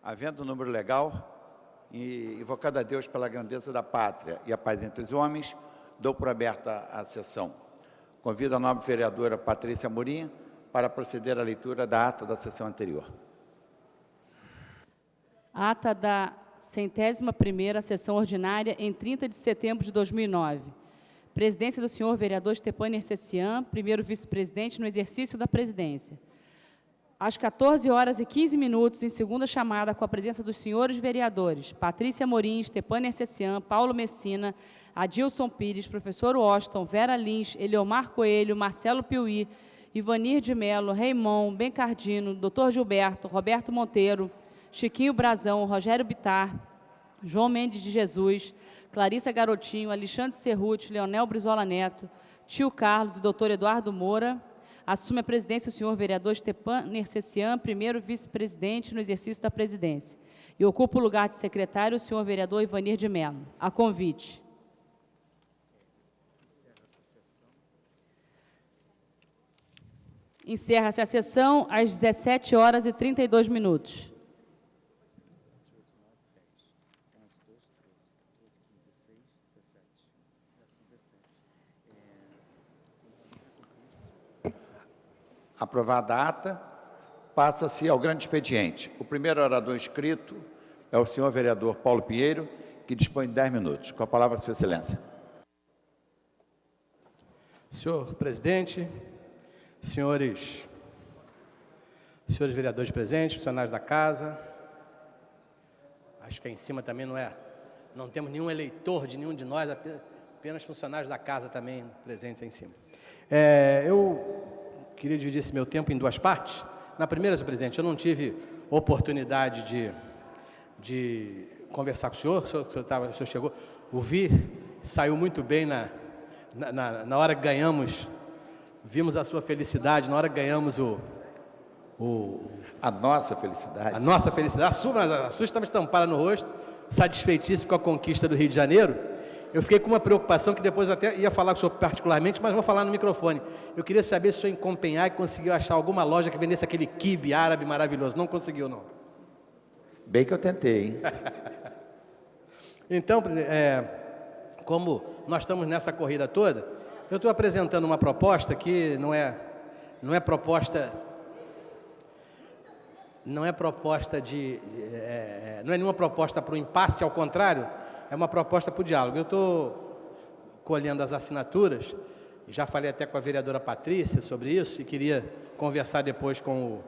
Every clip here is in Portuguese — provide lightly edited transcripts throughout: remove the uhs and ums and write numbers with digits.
Havendo um número legal e invocado a Deus pela grandeza da pátria e a paz entre os homens, dou por aberta a sessão. Convido a nobre vereadora Patrícia Amorim para proceder à leitura da ata da sessão anterior. Ata da 101ª sessão ordinária em 30 de setembro de 2009. Presidência do senhor vereador Stepane Ercecian, primeiro vice-presidente no exercício da presidência. Às 14h15, em segunda chamada, com a presença dos senhores vereadores Patrícia Amorim, Stepane Ercecian, Paulo Messina, Adilson Pires, professor Washington, Vera Lins, Eliomar Coelho, Marcelo Piuí, Ivanir de Mello, Raimon, Bencardino, Dr. Gilberto, Roberto Monteiro, Chiquinho Brazão, Rogério Bittar, João Mendes de Jesus, Clarissa Garotinho, Alexandre Cerruti, Leonel Brizola Neto, Tio Carlos e Dr. Eduardo Moura, assume a presidência o senhor vereador Stepane Ercecian, primeiro vice-presidente no exercício da presidência. E ocupa o lugar de secretário o senhor vereador Ivanir de Mello. A convite. Encerra-se a sessão às 17h32. Aprovada a ata, passa-se ao grande expediente. O primeiro orador inscrito é o senhor vereador Paulo Pinheiro, que dispõe de 10 minutos. Com a palavra, sua excelência. Senhor presidente, senhores vereadores presentes, funcionários da casa, acho que aí em cima também não temos nenhum eleitor de nenhum de nós, apenas funcionários da casa também presentes aí em cima. Eu queria dividir esse meu tempo em duas partes. Na primeira, senhor presidente, eu não tive oportunidade de conversar com o senhor chegou, ouvi, saiu muito bem na hora que ganhamos, vimos a sua felicidade, na hora que ganhamos A nossa felicidade. a nossa felicidade, a sua estava estampada no rosto, satisfeitíssimo com a conquista do Rio de Janeiro. Eu fiquei com uma preocupação que depois até ia falar com o senhor particularmente, mas vou falar no microfone. Eu queria saber se o senhor em Copenhague conseguiu achar alguma loja que vendesse aquele quibe árabe maravilhoso. Não conseguiu, não. Bem que eu tentei, hein? Então, como nós estamos nessa corrida toda, eu estou apresentando uma proposta que não é nenhuma proposta para o impasse, ao contrário, é uma proposta para o diálogo. Eu estou colhendo as assinaturas, já falei até com a vereadora Patrícia sobre isso, e queria conversar depois com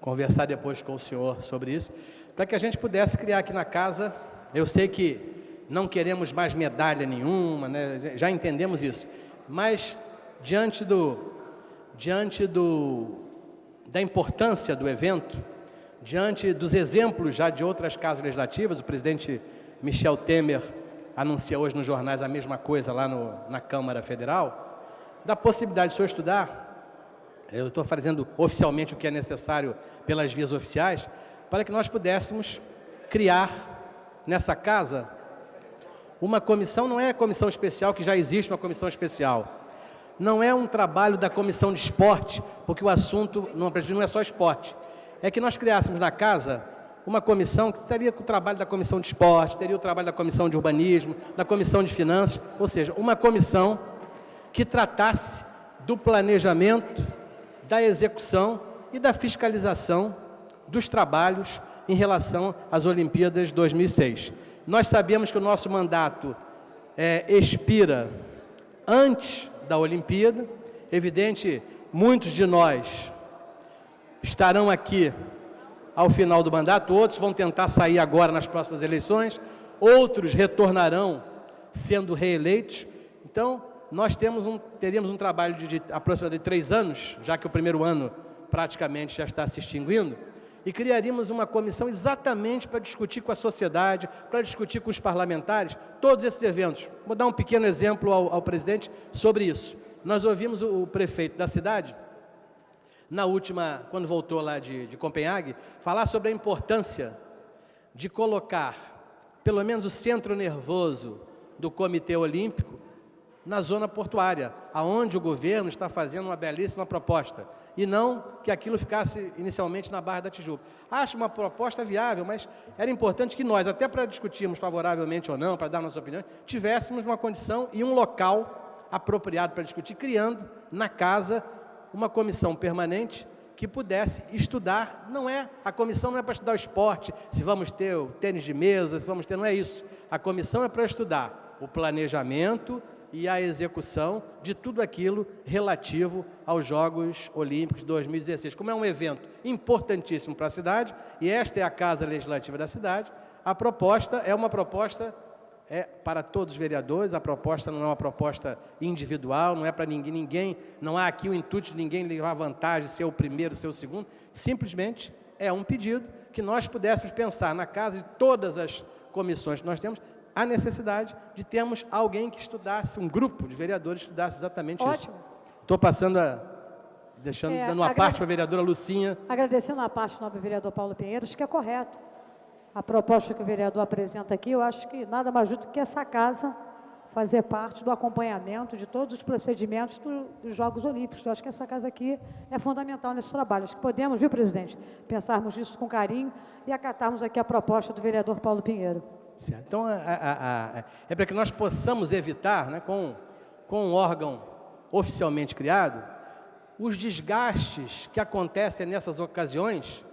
o senhor sobre isso, para que a gente pudesse criar aqui na casa. Eu sei que não queremos mais medalha nenhuma, né? Já entendemos isso, mas diante da importância do evento, diante dos exemplos já de outras casas legislativas, o presidente Michel Temer anuncia hoje nos jornais a mesma coisa lá na Câmara Federal, da possibilidade de o senhor estudar, eu estou fazendo oficialmente o que é necessário pelas vias oficiais, para que nós pudéssemos criar nessa casa uma comissão. Não é a comissão especial, que já existe uma comissão especial, não é um trabalho da comissão de esporte, porque o assunto não é só esporte, é que nós criássemos na casa uma comissão que teria o trabalho da comissão de esporte, teria o trabalho da comissão de urbanismo, da comissão de finanças, ou seja, uma comissão que tratasse do planejamento, da execução e da fiscalização dos trabalhos em relação às Olimpíadas 2006. Nós sabemos que o nosso mandato expira antes da Olimpíada. Evidente, muitos de nós estarão aqui ao final do mandato, outros vão tentar sair agora nas próximas eleições, outros retornarão sendo reeleitos. Então, nós teríamos um trabalho de aproximadamente 3 anos, já que o primeiro ano praticamente já está se extinguindo, e criaríamos uma comissão exatamente para discutir com a sociedade, para discutir com os parlamentares, todos esses eventos. Vou dar um pequeno exemplo ao presidente sobre isso. Nós ouvimos o prefeito da cidade, na última, quando voltou lá de Copenhague, falar sobre a importância de colocar, pelo menos o centro nervoso do Comitê Olímpico, na zona portuária, aonde o governo está fazendo uma belíssima proposta, e não que aquilo ficasse inicialmente na Barra da Tijuca. Acho uma proposta viável, mas era importante que nós, até para discutirmos favoravelmente ou não, para dar nossa opinião, tivéssemos uma condição e um local apropriado para discutir, criando na casa uma comissão permanente que pudesse estudar. A comissão não é para estudar o esporte, se vamos ter o tênis de mesa, se vamos ter, não é isso. A comissão é para estudar o planejamento e a execução de tudo aquilo relativo aos Jogos Olímpicos de 2016. Como é um evento importantíssimo para a cidade, e esta é a Casa Legislativa da cidade, a proposta é uma proposta para todos os vereadores, a proposta não é uma proposta individual, não é para ninguém, não há aqui o intuito de ninguém levar vantagem, ser o primeiro, ser o segundo, simplesmente é um pedido que nós pudéssemos pensar na casa de todas as comissões que nós temos, a necessidade de termos alguém que estudasse, um grupo de vereadores que estudasse exatamente isso. Ótimo. Estou passando dando uma parte para a vereadora Lucinha. Agradecendo a parte do nobre vereador Paulo Pinheiro, acho que é correto. A proposta que o vereador apresenta aqui, eu acho que nada mais justo que essa casa fazer parte do acompanhamento de todos os procedimentos dos Jogos Olímpicos. Eu acho que essa casa aqui é fundamental nesse trabalho. Acho que podemos, viu, presidente, pensarmos nisso com carinho e acatarmos aqui a proposta do vereador Paulo Pinheiro. Certo. Então, é para que nós possamos evitar, né, com um órgão oficialmente criado, os desgastes que acontecem nessas ocasiões,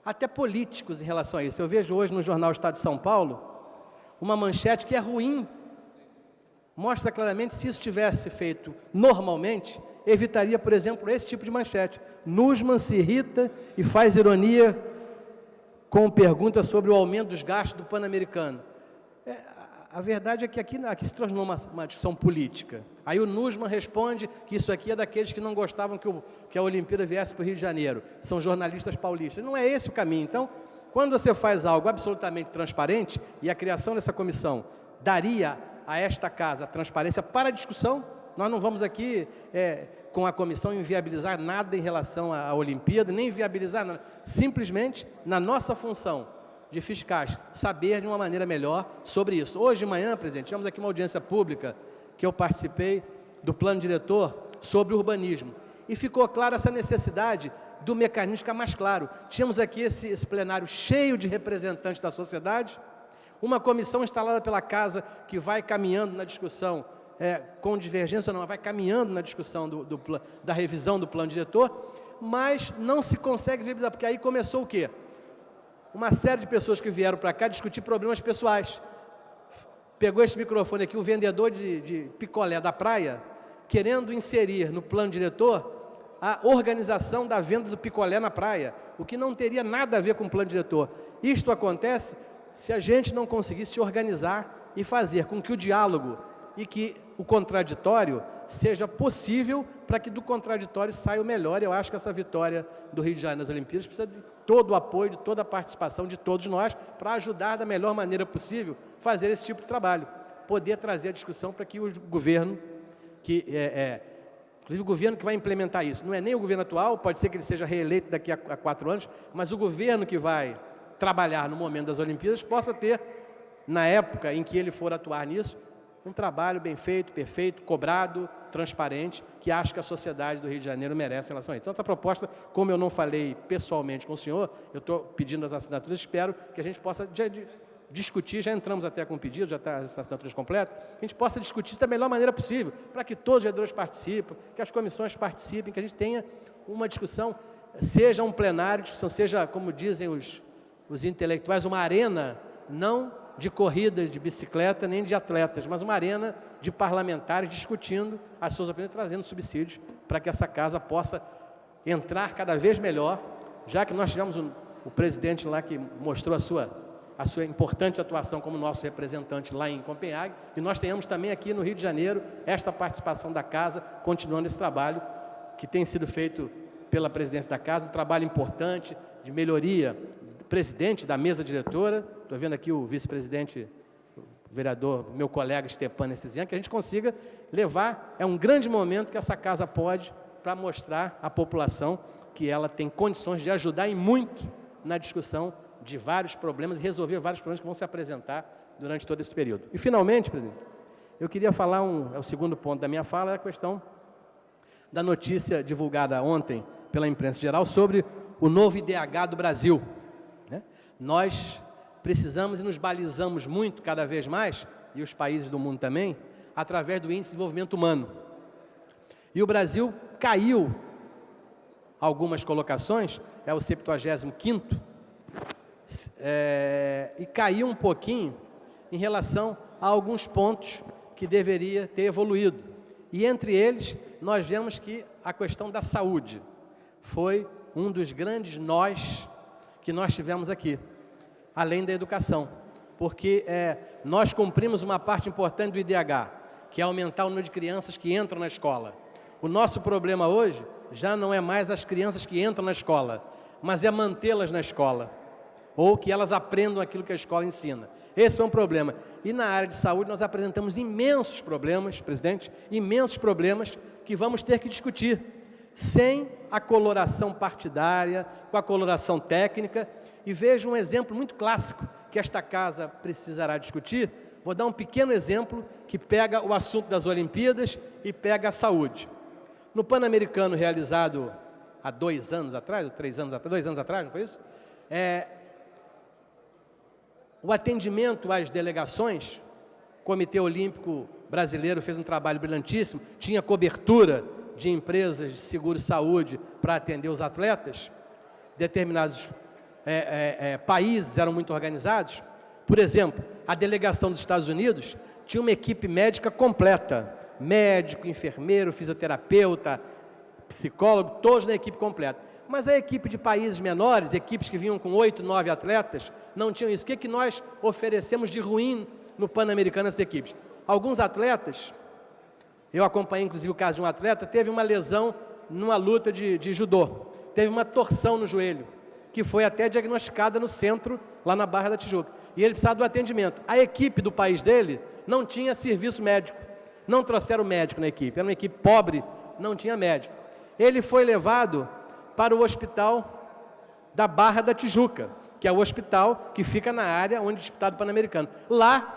até políticos em relação a isso. Eu vejo hoje no jornal Estado de São Paulo uma manchete que é ruim, mostra claramente, se isso tivesse feito normalmente, evitaria, por exemplo, esse tipo de manchete. Nussmann se irrita e faz ironia com perguntas sobre o aumento dos gastos do Pan-Americano. A verdade é que aqui se tornou uma discussão política. Aí o Nussmann responde que isso aqui é daqueles que não gostavam que a Olimpíada viesse para o Rio de Janeiro. São jornalistas paulistas. Não é esse o caminho. Então, quando você faz algo absolutamente transparente, e a criação dessa comissão daria a esta casa transparência para a discussão, nós não vamos aqui, com a comissão, inviabilizar nada em relação à Olimpíada, nem viabilizar nada. Simplesmente, na nossa função de fiscais, saber de uma maneira melhor sobre isso. Hoje de manhã, presidente, tivemos aqui uma audiência pública que eu participei do plano diretor sobre urbanismo. E ficou clara essa necessidade do mecanismo ficar mais claro. Tínhamos aqui esse plenário cheio de representantes da sociedade, uma comissão instalada pela casa que vai caminhando na discussão, com divergência ou não, vai caminhando na discussão da revisão do plano diretor, mas não se consegue viabilizar, porque aí começou o quê? Uma série de pessoas que vieram para cá discutir problemas pessoais. Pegou esse microfone aqui, o vendedor de picolé da praia, querendo inserir no plano diretor a organização da venda do picolé na praia, o que não teria nada a ver com o plano diretor. Isto acontece se a gente não conseguir se organizar e fazer com que o diálogo e que o contraditório seja possível, para que do contraditório saia o melhor. Eu acho que essa vitória do Rio de Janeiro nas Olimpíadas precisa de todo o apoio, de toda a participação de todos nós, para ajudar da melhor maneira possível fazer esse tipo de trabalho, poder trazer a discussão para que o governo, inclusive o governo que vai implementar isso, não é nem o governo atual, pode ser que ele seja reeleito daqui a 4 anos, mas o governo que vai trabalhar no momento das Olimpíadas possa ter, na época em que ele for atuar nisso, um trabalho bem feito, perfeito, cobrado, transparente, que acho que a sociedade do Rio de Janeiro merece em relação a isso. Então, essa proposta, como eu não falei pessoalmente com o senhor, eu estou pedindo as assinaturas, espero que a gente possa discutir, já entramos até com o pedido, já está as assinaturas completas, a gente possa discutir isso da melhor maneira possível, para que todos os vereadores participem, que as comissões participem, que a gente tenha uma discussão, seja um plenário, discussão, seja, como dizem os intelectuais, uma arena, não de corrida de bicicleta, nem de atletas, mas uma arena de parlamentares discutindo as suas opiniões, trazendo subsídios para que essa casa possa entrar cada vez melhor, já que nós tivemos o presidente lá que mostrou a sua importante atuação como nosso representante lá em Copenhague, e nós tenhamos também aqui no Rio de Janeiro esta participação da casa, continuando esse trabalho que tem sido feito pela presidência da casa, um trabalho importante de melhoria, presidente da mesa diretora, estou vendo aqui o vice-presidente, o vereador, meu colega Stepan Nessizian, que a gente consiga levar, é um grande momento que essa casa pode, para mostrar à população que ela tem condições de ajudar e muito na discussão de vários problemas e resolver vários problemas que vão se apresentar durante todo esse período. E, finalmente, presidente, eu queria falar, é o segundo ponto da minha fala, é a questão da notícia divulgada ontem pela imprensa geral sobre o novo IDH do Brasil, né? Nós precisamos e nos balizamos muito, cada vez mais, e os países do mundo também, através do Índice de Desenvolvimento Humano. E o Brasil caiu algumas colocações, é o 75º, e caiu um pouquinho em relação a alguns pontos que deveria ter evoluído. E entre eles, nós vemos que a questão da saúde foi um dos grandes nós que nós tivemos aqui, além da educação, porque nós cumprimos uma parte importante do IDH, que é aumentar o número de crianças que entram na escola. O nosso problema hoje já não é mais as crianças que entram na escola, mas é mantê-las na escola, ou que elas aprendam aquilo que a escola ensina. Esse é um problema. E na área de saúde nós apresentamos imensos problemas, presidente, imensos problemas que vamos ter que discutir, sem a coloração partidária, com a coloração técnica. E veja um exemplo muito clássico que esta casa precisará discutir. Vou dar um pequeno exemplo que pega o assunto das Olimpíadas e pega a saúde. No Pan-Americano realizado há 2 anos atrás, ou 3 anos atrás, 2 anos atrás, não foi isso? O atendimento às delegações, o Comitê Olímpico Brasileiro fez um trabalho brilhantíssimo, tinha cobertura de empresas de seguro-saúde para atender os atletas, determinados países eram muito organizados. Por exemplo, a delegação dos Estados Unidos tinha uma equipe médica completa, médico, enfermeiro, fisioterapeuta, psicólogo, todos na equipe completa. Mas a equipe de países menores, equipes que vinham com 8, 9 atletas, não tinham isso. O que nós oferecemos de ruim no Pan-Americano essas equipes? Alguns atletas, eu acompanhei inclusive o caso de um atleta, teve uma lesão numa luta de judô, teve uma torção no joelho, que foi até diagnosticada no centro, lá na Barra da Tijuca. E ele precisava do atendimento. A equipe do país dele não tinha serviço médico, não trouxeram médico na equipe, era uma equipe pobre, não tinha médico. Ele foi levado para o hospital da Barra da Tijuca, que é o hospital que fica na área onde é disputado o Pan-Americano. Lá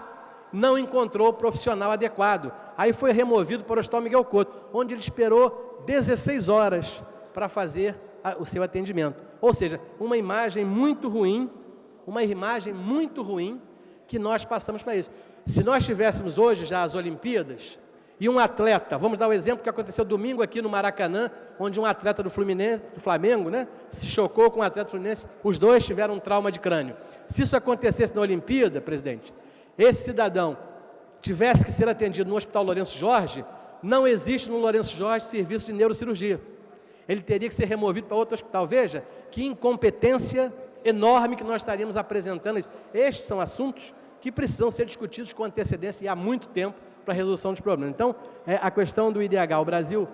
não encontrou o profissional adequado. Aí foi removido para o Hospital Miguel Couto, onde ele esperou 16 horas para fazer o seu atendimento. Ou seja, uma imagem muito ruim que nós passamos para isso. Se nós tivéssemos hoje já as Olimpíadas, e um atleta, vamos dar o exemplo que aconteceu domingo aqui no Maracanã, onde um atleta do Flamengo, né, se chocou com um atleta do Fluminense, os dois tiveram um trauma de crânio. Se isso acontecesse na Olimpíada, presidente, esse cidadão tivesse que ser atendido no Hospital Lourenço Jorge, não existe no Lourenço Jorge serviço de neurocirurgia. Ele teria que ser removido para outro hospital. Veja que incompetência enorme que nós estaríamos apresentando. Estes são assuntos que precisam ser discutidos com antecedência e há muito tempo para a resolução dos problemas. Então, a questão do IDH, o Brasil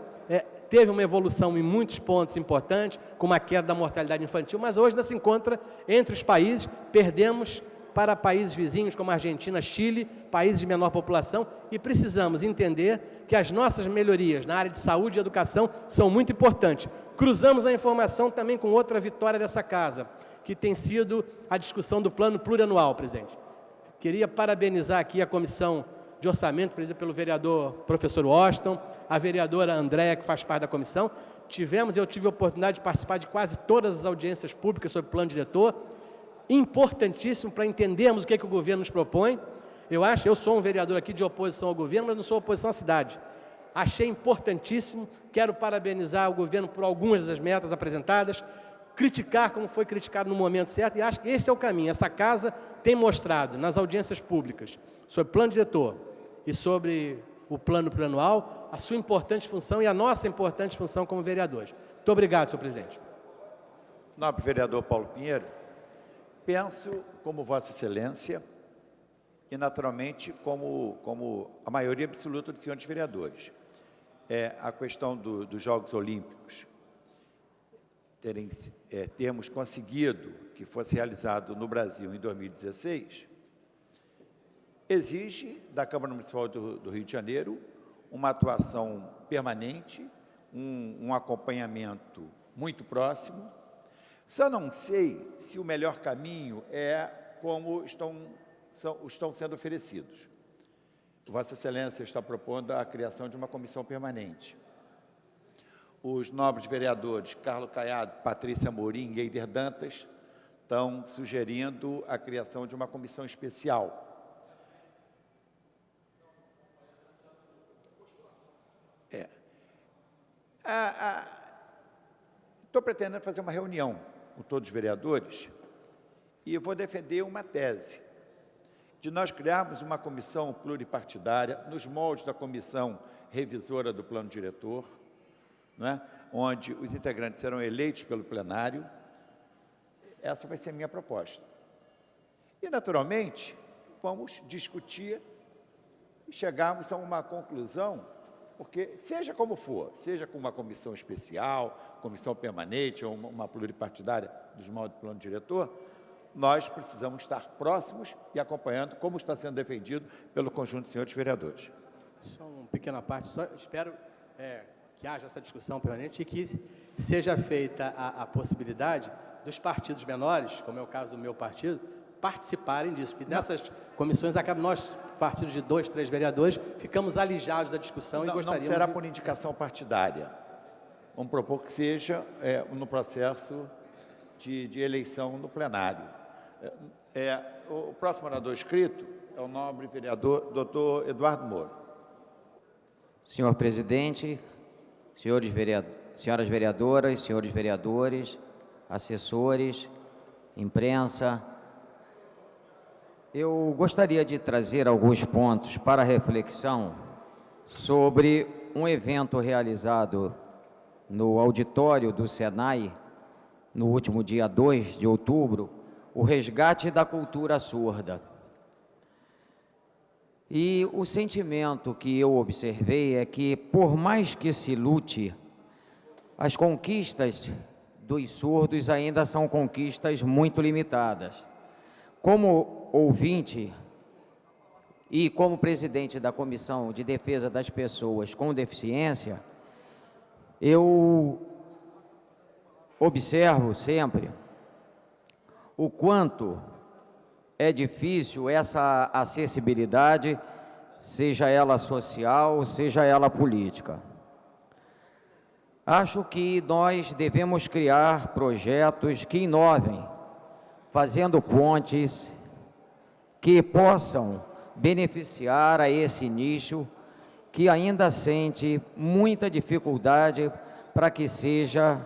teve uma evolução em muitos pontos importantes, como a queda da mortalidade infantil, mas hoje ainda se encontra entre os países, perdemos para países vizinhos como Argentina, Chile, países de menor população, e precisamos entender que as nossas melhorias na área de saúde e educação são muito importantes. Cruzamos a informação também com outra vitória dessa casa, que tem sido a discussão do plano plurianual, presidente. Queria parabenizar aqui a comissão de orçamento, presidida pelo vereador professor Washington, a vereadora Andréa, que faz parte da comissão. Eu tive a oportunidade de participar de quase todas as audiências públicas sobre o plano diretor, importantíssimo para entendermos o que o governo nos propõe. Eu sou um vereador aqui de oposição ao governo, mas não sou oposição à cidade. Achei importantíssimo, quero parabenizar o governo por algumas das metas apresentadas, criticar como foi criticado no momento certo, e acho que esse é o caminho. Essa casa tem mostrado nas audiências públicas sobre o plano diretor e sobre o plano plurianual a sua importante função e a nossa importante função como vereadores. Muito obrigado, senhor presidente. Nobre vereador Paulo Pinheiro, penso como Vossa Excelência e, naturalmente, como a maioria absoluta dos senhores vereadores. A questão dos Jogos Olímpicos, termos conseguido que fosse realizado no Brasil em 2016, exige da Câmara Municipal do Rio de Janeiro uma atuação permanente, um acompanhamento muito próximo. Só não sei se o melhor caminho é como estão sendo oferecidos. Vossa Excelência está propondo a criação de uma comissão permanente. Os nobres vereadores Carlos Caiado, Patrícia Amorim e Eider Dantas estão sugerindo a criação de uma comissão especial. Estou pretendendo fazer uma reunião com todos os vereadores e vou defender uma tese de nós criarmos uma comissão pluripartidária nos moldes da comissão revisora do plano diretor, não é? Onde os integrantes serão eleitos pelo plenário. Essa vai ser a minha proposta. E, naturalmente, vamos discutir e chegarmos a uma conclusão, porque, seja como for, seja com uma comissão especial, comissão permanente ou uma pluripartidária dos moldes do plano diretor, nós precisamos estar próximos e acompanhando como está sendo defendido pelo conjunto de senhores vereadores. Só uma pequena parte, só espero que haja essa discussão permanente e que seja feita a possibilidade dos partidos menores, como é o caso do meu partido, participarem disso, porque nessas comissões acabam nós, partidos de 2, 3 vereadores, ficamos alijados da discussão e gostaríamos... Não será por indicação partidária. Vamos propor que seja no processo de eleição no plenário. O próximo orador escrito é o nobre vereador doutor Eduardo Moro. Senhor presidente, senhoras vereadoras, senhores vereadores, assessores, imprensa, eu gostaria de trazer alguns pontos para reflexão sobre um evento realizado no auditório do Senai, no último dia 2 de outubro, o resgate da cultura surda. E o sentimento que eu observei é que, por mais que se lute, as conquistas dos surdos ainda são conquistas muito limitadas. Como ouvinte e como presidente da Comissão de Defesa das Pessoas com Deficiência, eu observo sempre o quanto é difícil essa acessibilidade, seja ela social, seja ela política. Acho que nós devemos criar projetos que inovem, fazendo pontes que possam beneficiar a esse nicho que ainda sente muita dificuldade para que seja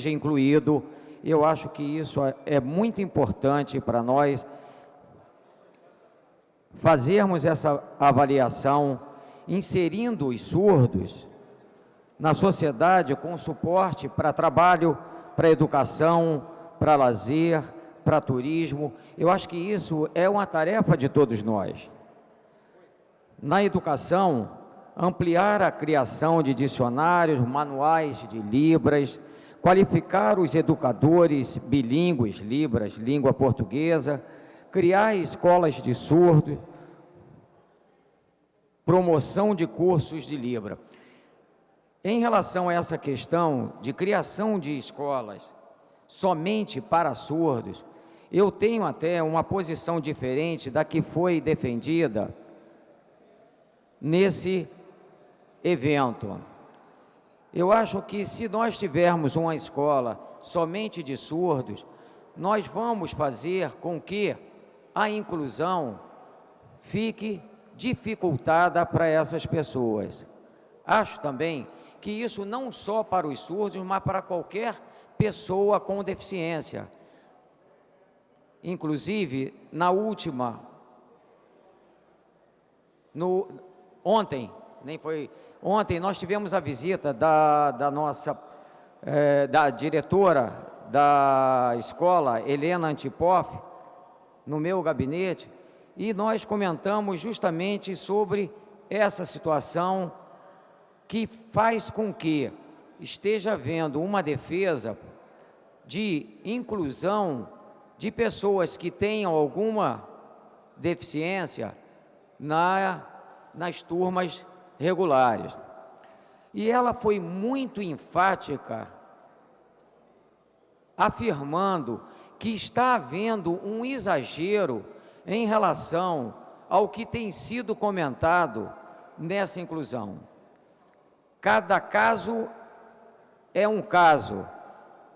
incluído. Eu acho que isso é muito importante para nós fazermos essa avaliação, inserindo os surdos na sociedade com suporte para trabalho, para educação, para lazer, para turismo. Eu acho que isso é uma tarefa de todos nós. Na educação, ampliar a criação de dicionários, manuais de Libras, qualificar os educadores bilíngues, Libras, língua portuguesa, criar escolas de surdo, promoção de cursos de Libra. Em relação a essa questão de criação de escolas somente para surdos, eu tenho até uma posição diferente da que foi defendida nesse evento. Eu acho que se nós tivermos uma escola somente de surdos, nós vamos fazer com que a inclusão fique dificultada para essas pessoas. Acho também que isso não só para os surdos, mas para qualquer pessoa com deficiência. Inclusive, ontem nós tivemos a visita da nossa da diretora da escola, Helena Antipoff, no meu gabinete, e nós comentamos justamente sobre essa situação que faz com que esteja havendo uma defesa de inclusão de pessoas que tenham alguma deficiência nas turmas regulares. E ela foi muito enfática, afirmando que está havendo um exagero em relação ao que tem sido comentado nessa inclusão. Cada caso é um caso.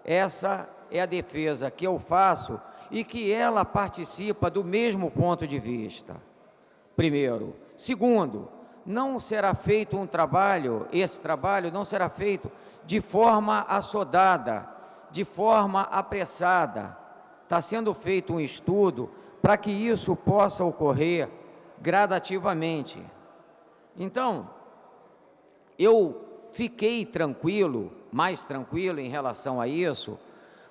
Essa é a defesa que eu faço e que ela participa do mesmo ponto de vista. Primeiro. Segundo, não será feito um trabalho, esse trabalho não será feito de forma assodada, de forma apressada. Está sendo feito um estudo para que isso possa ocorrer gradativamente. Então, eu fiquei tranquilo, mais tranquilo em relação a isso,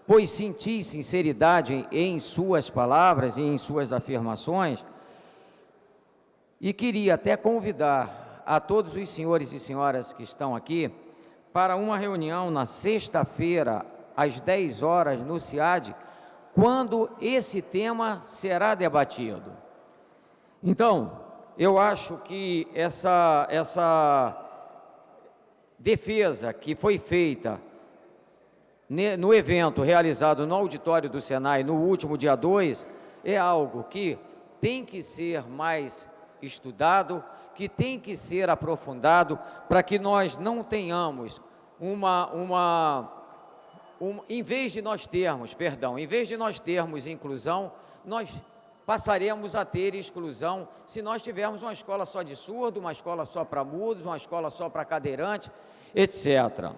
pois senti sinceridade em suas palavras e em suas afirmações, e queria até convidar a todos os senhores e senhoras que estão aqui para uma reunião na sexta-feira, às 10 horas, no CIAD, quando esse tema será debatido. Então, eu acho que essa defesa que foi feita no evento realizado no auditório do Senai no último dia 2, é algo que tem que ser mais estudado, que tem que ser aprofundado, para que nós não tenhamos em vez de nós termos inclusão, nós passaremos a ter exclusão se nós tivermos uma escola só de surdo, uma escola só para mudos, uma escola só para cadeirante, etc.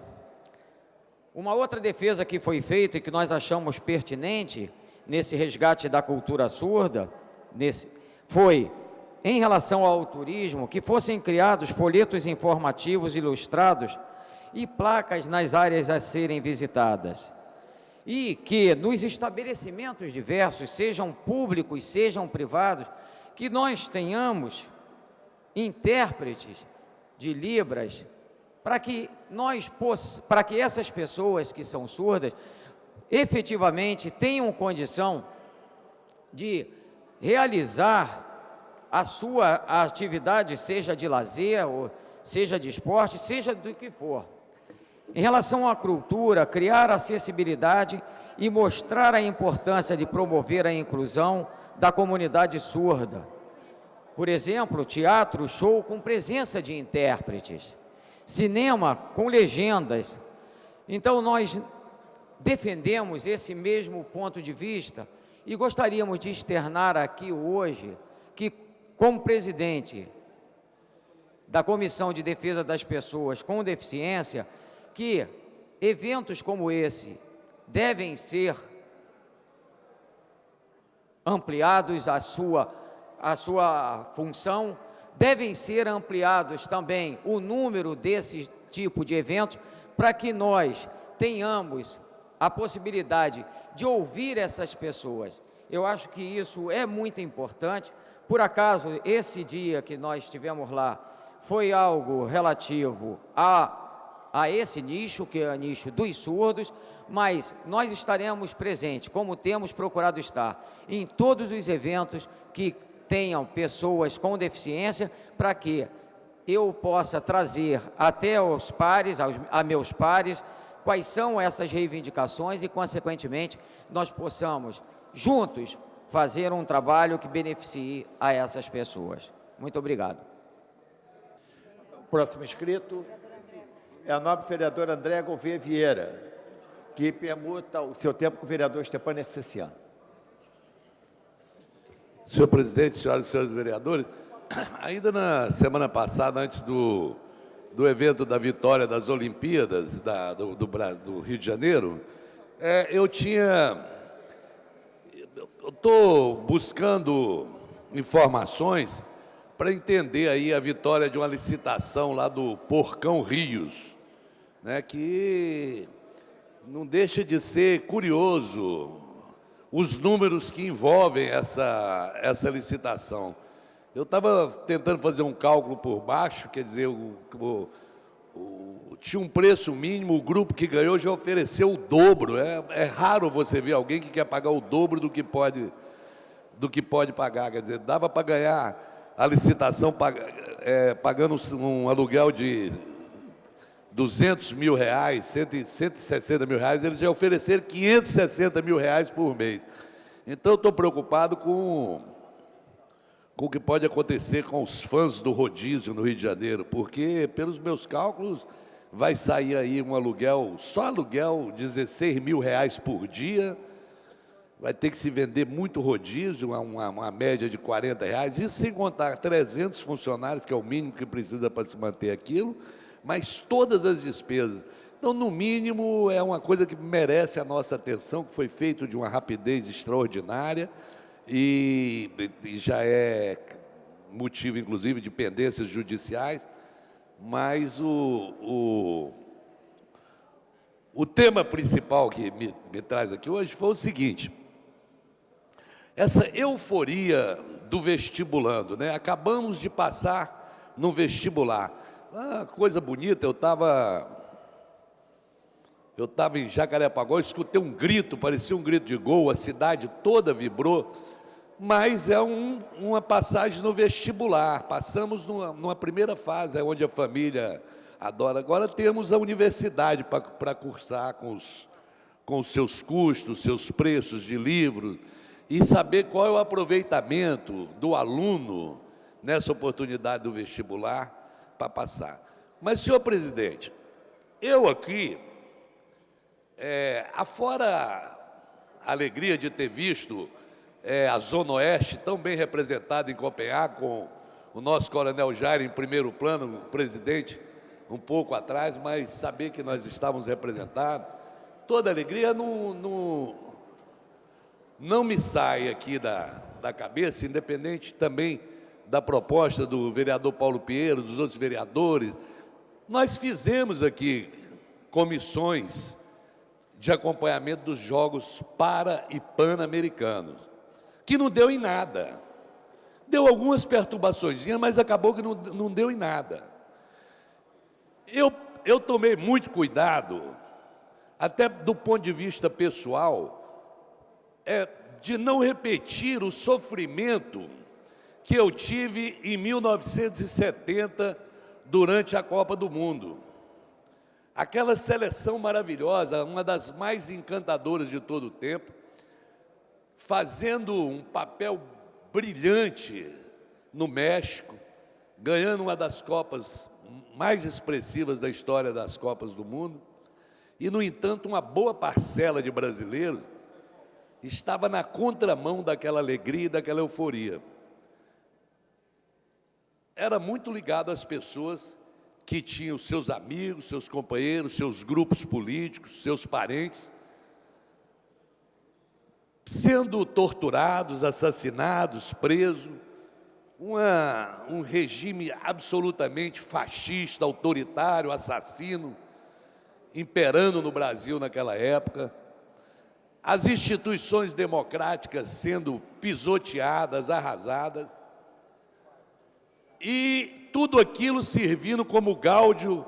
Uma outra defesa que foi feita e que nós achamos pertinente nesse resgate da cultura surda, foi em relação ao turismo, que fossem criados folhetos informativos ilustrados e placas nas áreas a serem visitadas. E que nos estabelecimentos diversos, sejam públicos, sejam privados, que nós tenhamos intérpretes de Libras, para que essas pessoas que são surdas, efetivamente tenham condição de realizar a sua atividade, seja de lazer, ou seja de esporte, seja do que for. Em relação à cultura, criar acessibilidade e mostrar a importância de promover a inclusão da comunidade surda. Por exemplo, teatro, show com presença de intérpretes, cinema com legendas. Então, nós defendemos esse mesmo ponto de vista e gostaríamos de externar aqui hoje que, como presidente da Comissão de Defesa das Pessoas com Deficiência, que eventos como esse devem ser ampliados a sua função, devem ser ampliados também o número desse tipo de eventos, para que nós tenhamos a possibilidade de ouvir essas pessoas. Eu acho que isso é muito importante. Por acaso, esse dia que nós estivemos lá foi algo relativo a esse nicho, que é o nicho dos surdos, mas nós estaremos presentes, como temos procurado estar, em todos os eventos que tenham pessoas com deficiência, para que eu possa trazer até aos pares, a meus pares, quais são essas reivindicações e, consequentemente, nós possamos, juntos, fazer um trabalho que beneficie a essas pessoas. Muito obrigado. O próximo inscrito é a nobre vereadora Andréa Gouveia Vieira, que permuta o seu tempo com o vereador Stepan Ercecian. Senhor presidente, senhoras e senhores vereadores, ainda na semana passada, antes do evento da vitória das Olimpíadas do Rio de Janeiro, eu estou buscando informações para entender aí a vitória de uma licitação lá do Porcão Rios, né, que não deixa de ser curioso os números que envolvem essa licitação. Eu estava tentando fazer um cálculo por baixo, quer dizer, tinha um preço mínimo, o grupo que ganhou já ofereceu o dobro. É raro você ver alguém que quer pagar o dobro do que pode pagar. Quer dizer, dava para ganhar a licitação pagando um aluguel de 200 mil reais, 160 mil reais, eles já ofereceram 560 mil reais por mês. Então, eu estou preocupado com com o que pode acontecer com os fãs do rodízio no Rio de Janeiro, porque, pelos meus cálculos, vai sair aí um aluguel, só aluguel, R$16.000 por dia, vai ter que se vender muito rodízio, uma média de R$40, isso sem contar 300 funcionários, que é o mínimo que precisa para se manter aquilo, mas todas as despesas. Então, no mínimo, é uma coisa que merece a nossa atenção, que foi feito de uma rapidez extraordinária e já é motivo, inclusive, de pendências judiciais, mas o tema principal que me traz aqui hoje foi o seguinte: essa euforia do vestibulando, né? Acabamos de passar no vestibular. Ah, coisa bonita, eu estava em Jacarepaguá, escutei um grito, parecia um grito de gol, a cidade toda vibrou, mas é uma passagem no vestibular. Passamos numa primeira fase, onde a família adora. Agora temos a universidade para cursar com os seus custos, seus preços de livros, e saber qual é o aproveitamento do aluno nessa oportunidade do vestibular para passar. Mas, senhor presidente, eu aqui, afora a alegria de ter visto a Zona Oeste tão bem representada em Copenhague, com o nosso coronel Jair em primeiro plano, o presidente um pouco atrás, mas saber que nós estávamos representados, toda alegria não me sai aqui da cabeça, independente também da proposta do vereador Paulo Pinheiro, dos outros vereadores. Nós fizemos aqui comissões de acompanhamento dos Jogos Para e Pan-Americanos, que não deu em nada. Deu algumas perturbações, mas acabou que não deu em nada. Eu tomei muito cuidado, até do ponto de vista pessoal, de não repetir o sofrimento que eu tive em 1970, durante a Copa do Mundo. Aquela seleção maravilhosa, uma das mais encantadoras de todo o tempo, fazendo um papel brilhante no México, ganhando uma das Copas mais expressivas da história das Copas do Mundo, e, no entanto, uma boa parcela de brasileiros estava na contramão daquela alegria e daquela euforia. Era muito ligado às pessoas que tinham seus amigos, seus companheiros, seus grupos políticos, seus parentes, sendo torturados, assassinados, presos, um regime absolutamente fascista, autoritário, assassino, imperando no Brasil naquela época, as instituições democráticas sendo pisoteadas, arrasadas, e tudo aquilo servindo como gáudio,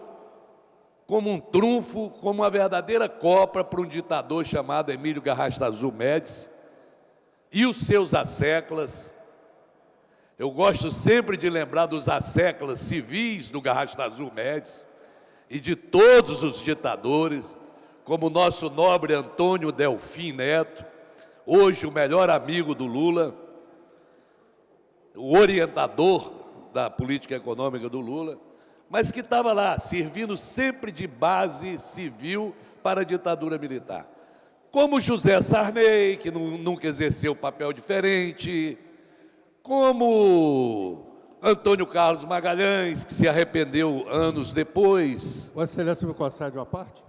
como um trunfo, como uma verdadeira copra para um ditador chamado Emílio Garrastazu Médici e os seus asseclas. Eu gosto sempre de lembrar dos asseclas civis do Garrastazu Médici e de todos os ditadores, como o nosso nobre Antônio Delfim Neto, hoje o melhor amigo do Lula, o orientador da política econômica do Lula, mas que estava lá, servindo sempre de base civil para a ditadura militar. Como José Sarney, que nunca exerceu papel diferente, como Antônio Carlos Magalhães, que se arrependeu anos depois. Vossa Excelência me concede uma parte?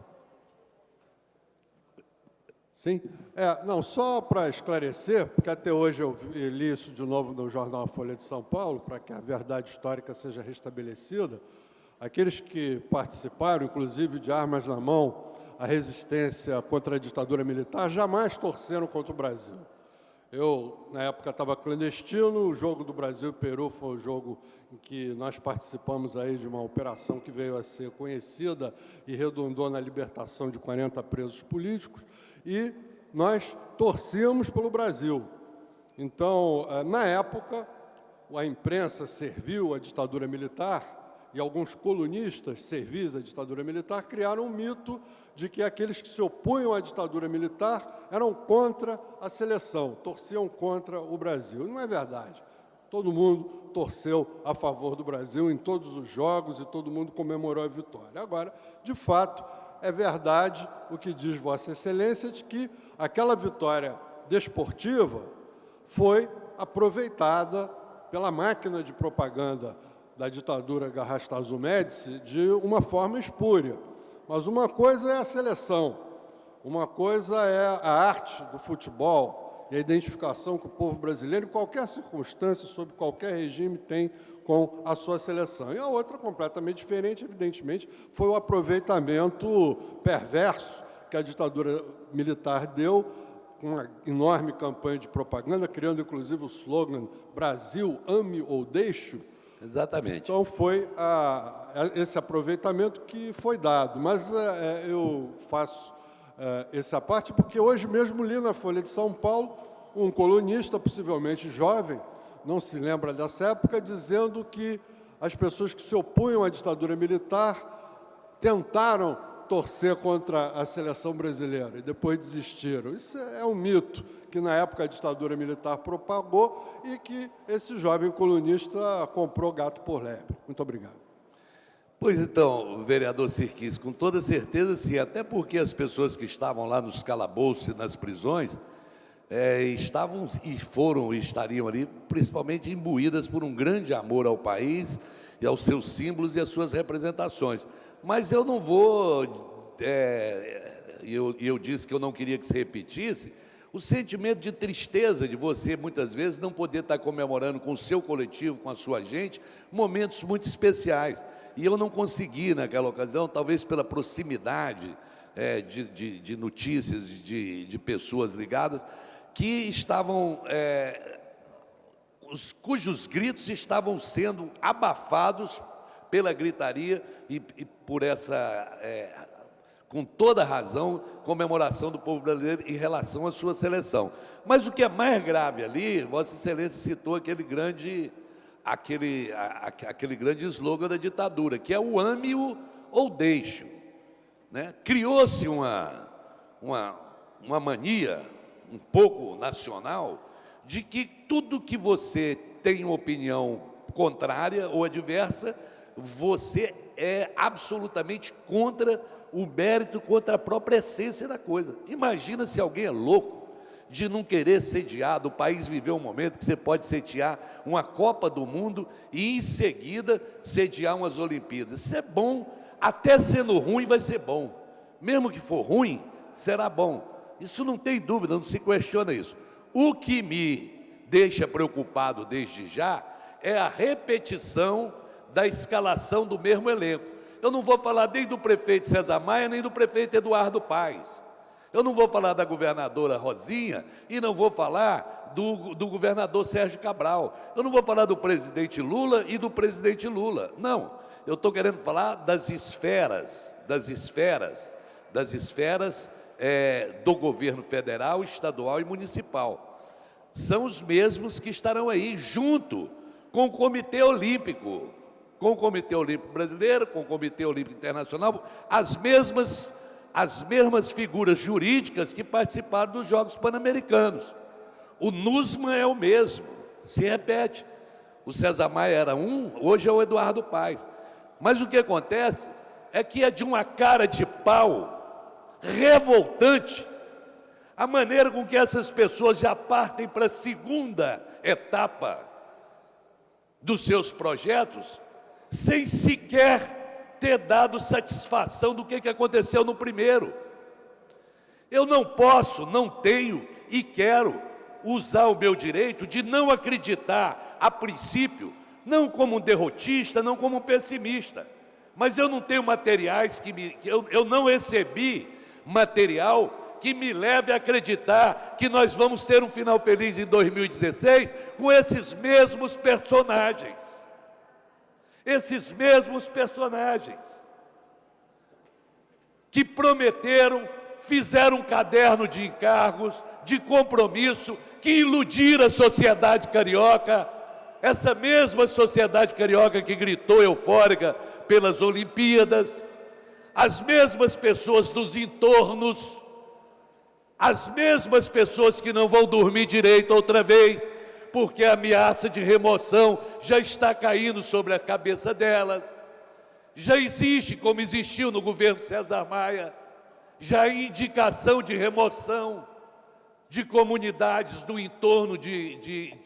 Sim? Não, só para esclarecer, porque até hoje eu li isso de novo no jornal Folha de São Paulo, para que a verdade histórica seja restabelecida, aqueles que participaram, inclusive de armas na mão, a resistência contra a ditadura militar, jamais torceram contra o Brasil. Eu, na época, estava clandestino, o jogo do Brasil e Peru foi o jogo em que nós participamos aí de uma operação que veio a ser conhecida e redundou na libertação de 40 presos políticos, e nós torcíamos pelo Brasil. Então, na época, a imprensa serviu à ditadura militar e alguns colunistas servis à ditadura militar criaram um mito de que aqueles que se opunham à ditadura militar eram contra a seleção, torciam contra o Brasil. Não é verdade. todo mundo torceu a favor do Brasil em todos os jogos e todo mundo comemorou a vitória. Agora, de fato, é verdade o que diz Vossa Excelência, de que aquela vitória desportiva foi aproveitada pela máquina de propaganda da ditadura Garrastazu Médici de uma forma espúria. Mas uma coisa é a seleção, uma coisa é a arte do futebol e a identificação que o povo brasileiro, em qualquer circunstância, sob qualquer regime, tem com a sua seleção. E a outra, completamente diferente, evidentemente, foi o aproveitamento perverso que a ditadura militar deu, com uma enorme campanha de propaganda, criando inclusive o slogan Brasil, ame ou deixe. Exatamente. Então, foi esse aproveitamento que foi dado. Mas eu faço essa parte porque hoje mesmo li na Folha de São Paulo um colunista, possivelmente jovem, não se lembra dessa época, dizendo que as pessoas que se opunham à ditadura militar tentaram torcer contra a seleção brasileira e depois desistiram. Isso é um mito que, na época, a ditadura militar propagou e que esse jovem colunista comprou gato por lebre. Muito obrigado. Pois então, vereador Sirquis, com toda certeza sim, até porque as pessoas que estavam lá nos calabouços e nas prisões estavam e foram e estariam ali, principalmente imbuídas por um grande amor ao país e aos seus símbolos e às suas representações. Mas eu não vou, eu disse que eu não queria que se repetisse, o sentimento de tristeza de você, muitas vezes, não poder estar comemorando com o seu coletivo, com a sua gente, momentos muito especiais. E eu não consegui, naquela ocasião, talvez pela proximidade de notícias, de pessoas ligadas, que estavam, cujos gritos estavam sendo abafados pela gritaria e por essa, com toda razão, comemoração do povo brasileiro em relação à sua seleção. Mas o que é mais grave ali, Vossa Excelência citou aquele grande slogan da ditadura, que é o ame-o ou deixe-o, né? Criou-se uma mania um pouco nacional de que tudo que você tem uma opinião contrária ou adversa, você é absolutamente contra o mérito, contra a própria essência da coisa. Imagina se alguém é louco de não querer sediar, o país viveu um momento que você pode sediar uma Copa do Mundo e, em seguida, sediar umas Olimpíadas. Isso é bom, até sendo ruim vai ser bom. Mesmo que for ruim, será bom. Isso não tem dúvida, não se questiona isso. O que me deixa preocupado desde já é a repetição da escalação do mesmo elenco. Eu não vou falar nem do prefeito César Maia, nem do prefeito Eduardo Paes. Eu não vou falar da governadora Rosinha e não vou falar do governador Sérgio Cabral. Eu não vou falar do presidente Lula e do presidente Lula. Não, eu estou querendo falar das esferas do governo federal, estadual e municipal. São os mesmos que estarão aí junto com o Comitê Olímpico, Brasileiro, com o Comitê Olímpico Internacional, as mesmas figuras jurídicas que participaram dos Jogos Pan-Americanos. O NUSMA é o mesmo, se repete. O César Maia era um, hoje é o Eduardo Paes. Mas o que acontece é que é de uma cara de pau revoltante a maneira com que essas pessoas já partem para a segunda etapa dos seus projetos, sem sequer ter dado satisfação do que aconteceu no primeiro. Eu não posso, não tenho e quero usar o meu direito de não acreditar, a princípio, não como um derrotista, não como um pessimista, mas eu não tenho materiais eu não recebi material que me leve a acreditar que nós vamos ter um final feliz em 2016 com esses mesmos personagens. Esses mesmos personagens que prometeram, fizeram um caderno de encargos, de compromisso, que iludiram a sociedade carioca, essa mesma sociedade carioca que gritou eufórica pelas Olimpíadas, as mesmas pessoas dos entornos, as mesmas pessoas que não vão dormir direito outra vez, porque a ameaça de remoção já está caindo sobre a cabeça delas. Já existe, como existiu no governo César Maia, já há indicação de remoção de comunidades do entorno de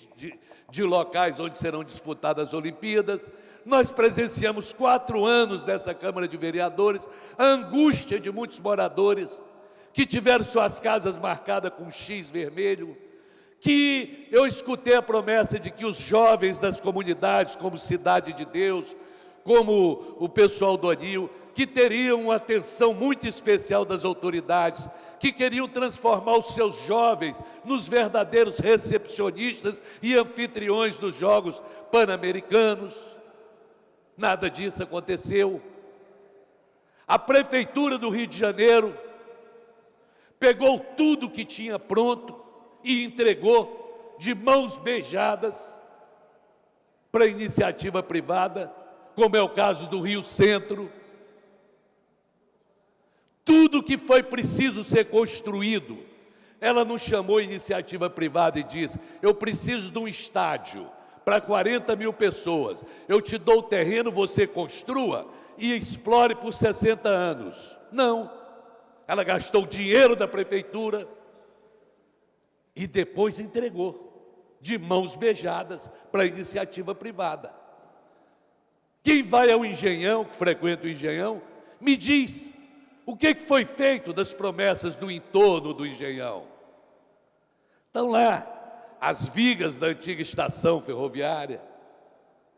locais onde serão disputadas as Olimpíadas. Nós presenciamos 4 anos dessa Câmara de Vereadores, a angústia de muitos moradores que tiveram suas casas marcadas com X vermelho, que eu escutei a promessa de que os jovens das comunidades, como Cidade de Deus, como o pessoal do Anil, que teriam uma atenção muito especial das autoridades, que queriam transformar os seus jovens nos verdadeiros recepcionistas e anfitriões dos Jogos Pan-Americanos. Nada disso aconteceu. A Prefeitura do Rio de Janeiro pegou tudo que tinha pronto e entregou de mãos beijadas para a iniciativa privada, como é o caso do Rio Centro. Tudo que foi preciso ser construído, ela não chamou iniciativa privada e disse: eu preciso de um estádio para 40 mil pessoas, eu te dou o terreno, você construa e explore por 60 anos. Não, ela gastou o dinheiro da prefeitura e depois entregou de mãos beijadas para a iniciativa privada. Quem vai ao Engenhão, que frequenta o Engenhão, me diz o que foi feito das promessas do entorno do Engenhão. Estão lá as vigas da antiga estação ferroviária,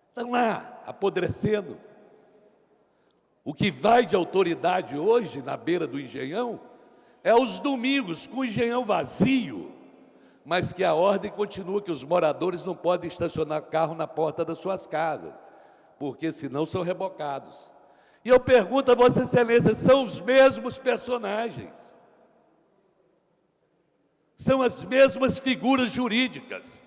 estão lá apodrecendo. O que vai de autoridade hoje na beira do Engenhão é os domingos com o Engenhão vazio, mas que a ordem continua que os moradores não podem estacionar carro na porta das suas casas, porque senão são rebocados. E eu pergunto a Vossa Excelência, são os mesmos personagens, são as mesmas figuras jurídicas.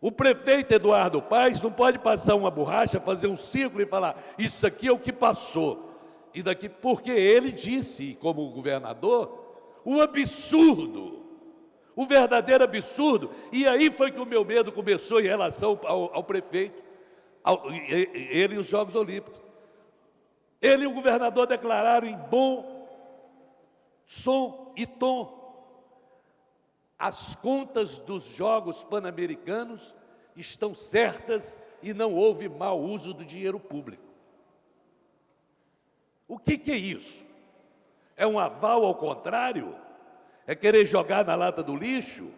O prefeito Eduardo Paes não pode passar uma borracha, fazer um círculo e falar: isso aqui é o que passou. E daqui, porque ele disse, como governador, o absurdo, o verdadeiro absurdo. E aí foi que o meu medo começou em relação ao prefeito, ele e os Jogos Olímpicos. Ele e o governador declararam em bom som e tom: as contas dos Jogos Pan-Americanos estão certas e não houve mau uso do dinheiro público. O que é isso? É um aval ao contrário? É querer jogar na lata do lixo?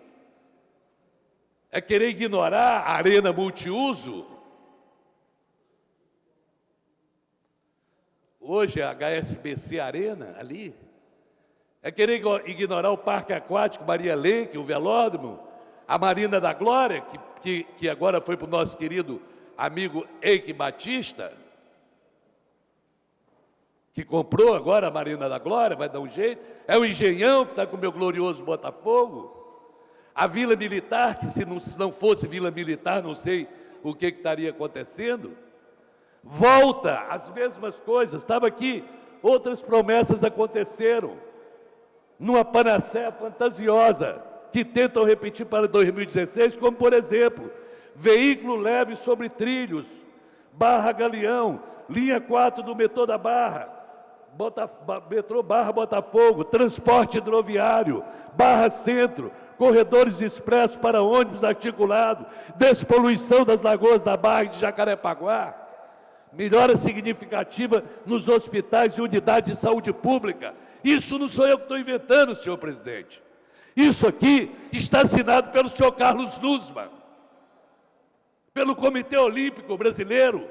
É querer ignorar a arena multiuso? Hoje a HSBC Arena, ali, é querer ignorar o Parque Aquático Maria Lenk, o velódromo, a Marina da Glória, que agora foi para o nosso querido amigo Eike Batista, que comprou agora a Marina da Glória, vai dar um jeito. É o Engenhão que está com o meu glorioso Botafogo. A Vila Militar, que se não fosse Vila Militar, não sei o que estaria acontecendo. Volta as mesmas coisas. Estava aqui, outras promessas aconteceram, numa panaceia fantasiosa, que tentam repetir para 2016, como, por exemplo, veículo leve sobre trilhos, Barra Galeão, linha 4 do metrô da Barra, metrô Barra Botafogo, transporte hidroviário, Barra Centro, corredores expressos para ônibus articulado, despoluição das lagoas da Barra e de Jacarepaguá, melhora significativa nos hospitais e unidades de saúde pública. Isso não sou eu que estou inventando, senhor presidente. Isso aqui está assinado pelo senhor Carlos Nussmann, pelo Comitê Olímpico Brasileiro,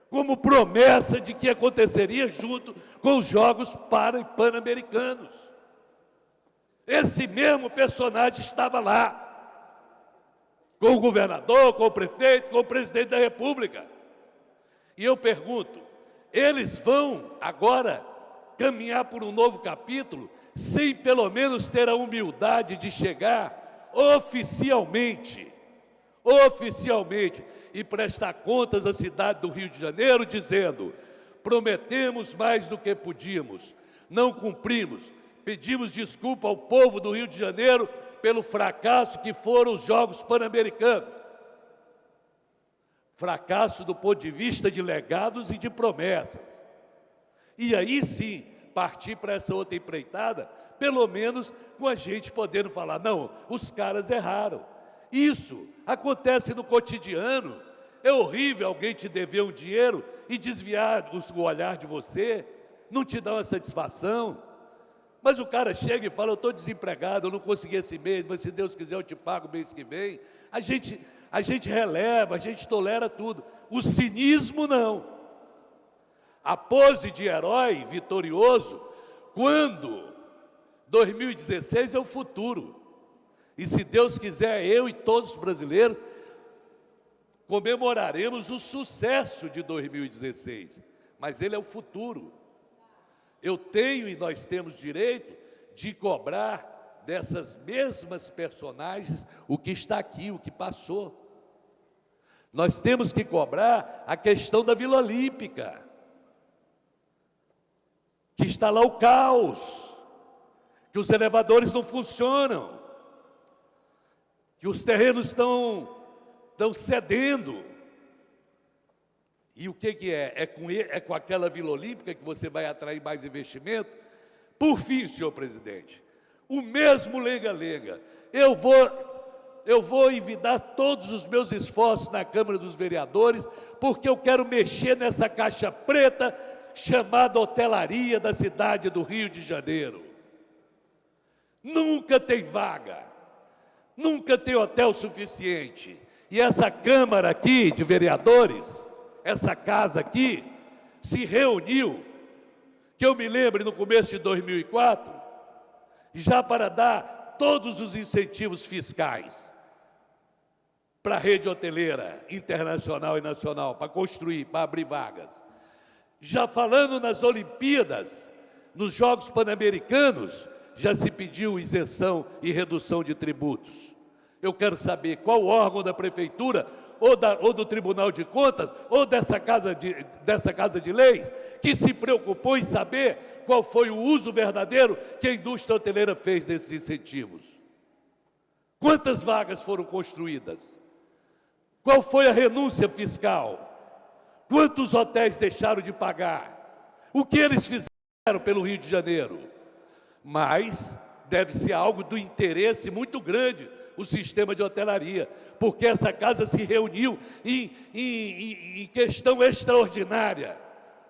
como promessa de que aconteceria junto com os Jogos Pan-Americanos. Esse mesmo personagem estava lá, com o governador, com o prefeito, com o presidente da República. E eu pergunto, eles vão agora caminhar por um novo capítulo, sem pelo menos ter a humildade de chegar oficialmente, e prestar contas à cidade do Rio de Janeiro, dizendo: prometemos mais do que podíamos, não cumprimos, pedimos desculpa ao povo do Rio de Janeiro pelo fracasso que foram os Jogos Pan-Americanos. Fracasso do ponto de vista de legados e de promessas. E aí sim, partir para essa outra empreitada, pelo menos com a gente podendo falar, não, os caras erraram. Isso acontece no cotidiano. É horrível alguém te dever um dinheiro e desviar o olhar de você, não te dá uma satisfação. Mas o cara chega e fala, eu estou desempregado, eu não consegui esse mês, mas se Deus quiser eu te pago o mês que vem. A gente releva, a gente tolera tudo. O cinismo não. A pose de herói vitorioso, quando 2016 é o futuro. E se Deus quiser, eu e todos os brasileiros comemoraremos o sucesso de 2016. Mas ele é o futuro. Eu tenho e nós temos direito de cobrar dessas mesmas personagens o que está aqui, o que passou. Nós temos que cobrar a questão da Vila Olímpica, que está lá o caos, que os elevadores não funcionam, que os terrenos estão cedendo. E o que é? É com aquela Vila Olímpica que você vai atrair mais investimento? Por fim, senhor presidente, o mesmo lenga-lenga. Eu vou envidar todos os meus esforços na Câmara dos Vereadores, porque eu quero mexer nessa caixa preta chamada hotelaria da cidade do Rio de Janeiro. Nunca tem vaga, nunca tem hotel suficiente. E essa Câmara aqui de Vereadores, essa casa aqui, se reuniu, que eu me lembre, no começo de 2004, já para dar todos os incentivos fiscais para a rede hoteleira internacional e nacional, para construir, para abrir vagas. Já falando nas Olimpíadas, nos Jogos Pan-Americanos, já se pediu isenção e redução de tributos. Eu quero saber qual órgão da Prefeitura, ou do Tribunal de Contas, ou dessa casa de Leis, que se preocupou em saber qual foi o uso verdadeiro que a indústria hoteleira fez desses incentivos. Quantas vagas foram construídas? Qual foi a renúncia fiscal? Quantos hotéis deixaram de pagar? O que eles fizeram pelo Rio de Janeiro? Mas deve ser algo do interesse muito grande o sistema de hotelaria, porque essa casa se reuniu em questão extraordinária.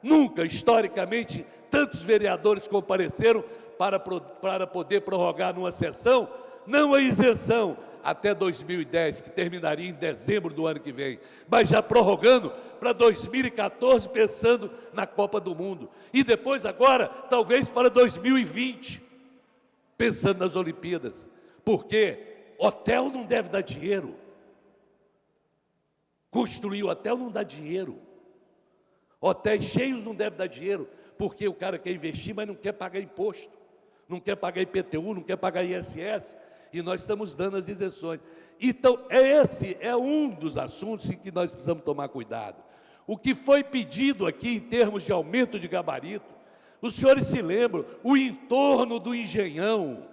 Nunca, historicamente, tantos vereadores compareceram para poder prorrogar numa sessão, não a isenção até 2010, que terminaria em dezembro do ano que vem, mas já prorrogando para 2014, pensando na Copa do Mundo. E depois agora, talvez para 2020, pensando nas Olimpíadas. Porque hotel não deve dar dinheiro. Construir hotel não dá dinheiro. Hotéis cheios não devem dar dinheiro, porque o cara quer investir, mas não quer pagar imposto, não quer pagar IPTU, não quer pagar ISS, e nós estamos dando as isenções. Então, esse é um dos assuntos em que nós precisamos tomar cuidado. O que foi pedido aqui em termos de aumento de gabarito, os senhores se lembram, o entorno do Engenhão.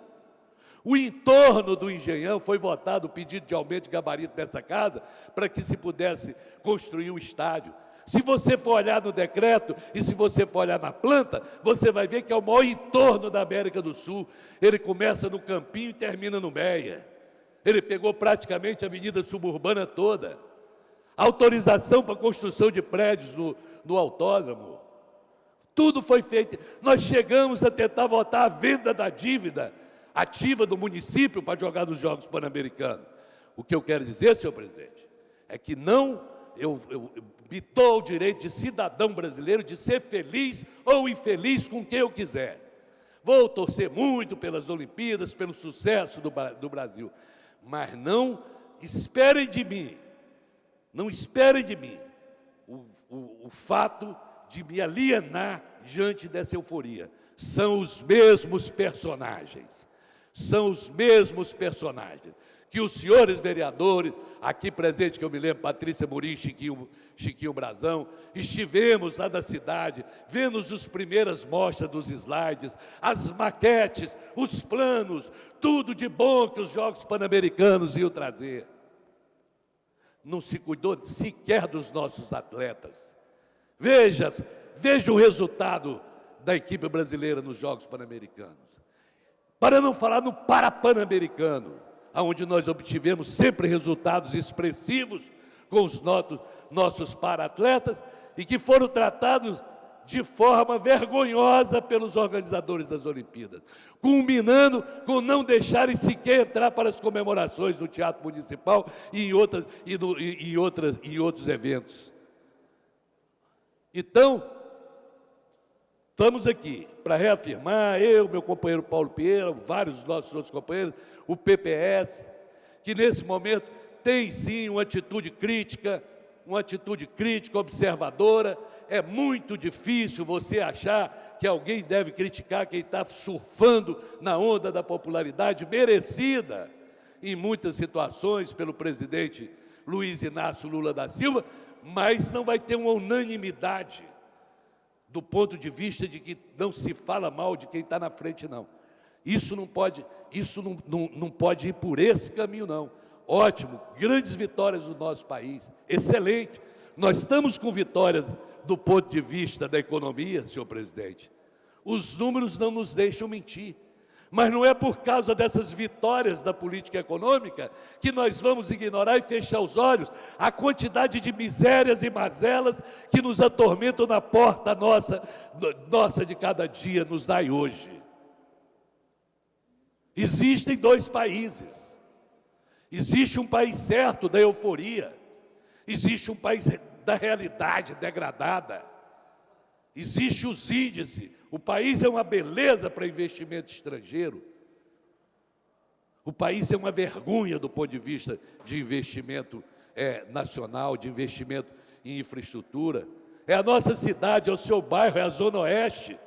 O entorno do Engenhão foi votado o pedido de aumento de gabarito dessa casa para que se pudesse construir um estádio. Se você for olhar no decreto e se você for olhar na planta, você vai ver que é o maior entorno da América do Sul. Ele começa no Campinho e termina no Meia. Ele pegou praticamente a avenida suburbana toda. Autorização para construção de prédios no autódromo. Tudo foi feito. Nós chegamos a tentar votar a venda da dívida ativa do município para jogar nos Jogos Pan-Americanos. O que eu quero dizer, senhor presidente, é que eu me dou o direito de cidadão brasileiro de ser feliz ou infeliz com quem eu quiser. Vou torcer muito pelas Olimpíadas, pelo sucesso do Brasil, mas não esperem de mim, o fato de me alienar diante dessa euforia. São os mesmos personagens. são os mesmos personagens que os senhores vereadores, aqui presente, que eu me lembro, Patrícia Amorim, Chiquinho Brazão, estivemos lá na cidade, vendo as primeiras mostras dos slides, as maquetes, os planos, tudo de bom que os Jogos Pan-Americanos iam trazer. Não se cuidou sequer dos nossos atletas. Veja o resultado da equipe brasileira nos Jogos Pan-Americanos. Para não falar no Parapan-Americano, onde nós obtivemos sempre resultados expressivos com os nossos para-atletas e que foram tratados de forma vergonhosa pelos organizadores das Olimpíadas, culminando com não deixarem sequer entrar para as comemorações do Teatro Municipal e em outros eventos. Então, estamos aqui para reafirmar, eu, meu companheiro Paulo Pinheiro, vários dos nossos outros companheiros, o PPS, que nesse momento tem sim uma atitude crítica, observadora. É muito difícil você achar que alguém deve criticar quem está surfando na onda da popularidade merecida, em muitas situações, pelo presidente Luiz Inácio Lula da Silva, mas não vai ter uma unanimidade do ponto de vista de que não se fala mal de quem está na frente, não. Isso não pode ir por esse caminho, não. Ótimo, grandes vitórias do nosso país, excelente. Nós estamos com vitórias do ponto de vista da economia, senhor presidente. Os números não nos deixam mentir. Mas não é por causa dessas vitórias da política econômica que nós vamos ignorar e fechar os olhos a quantidade de misérias e mazelas que nos atormentam na porta nossa de cada dia, nos dai hoje. Existem dois países. Existe um país certo da euforia. Existe um país da realidade degradada. Existe os índices. O país é uma beleza para investimento estrangeiro. O país é uma vergonha do ponto de vista de investimento nacional, de investimento em infraestrutura. É a nossa cidade, é o seu bairro, é a Zona Oeste.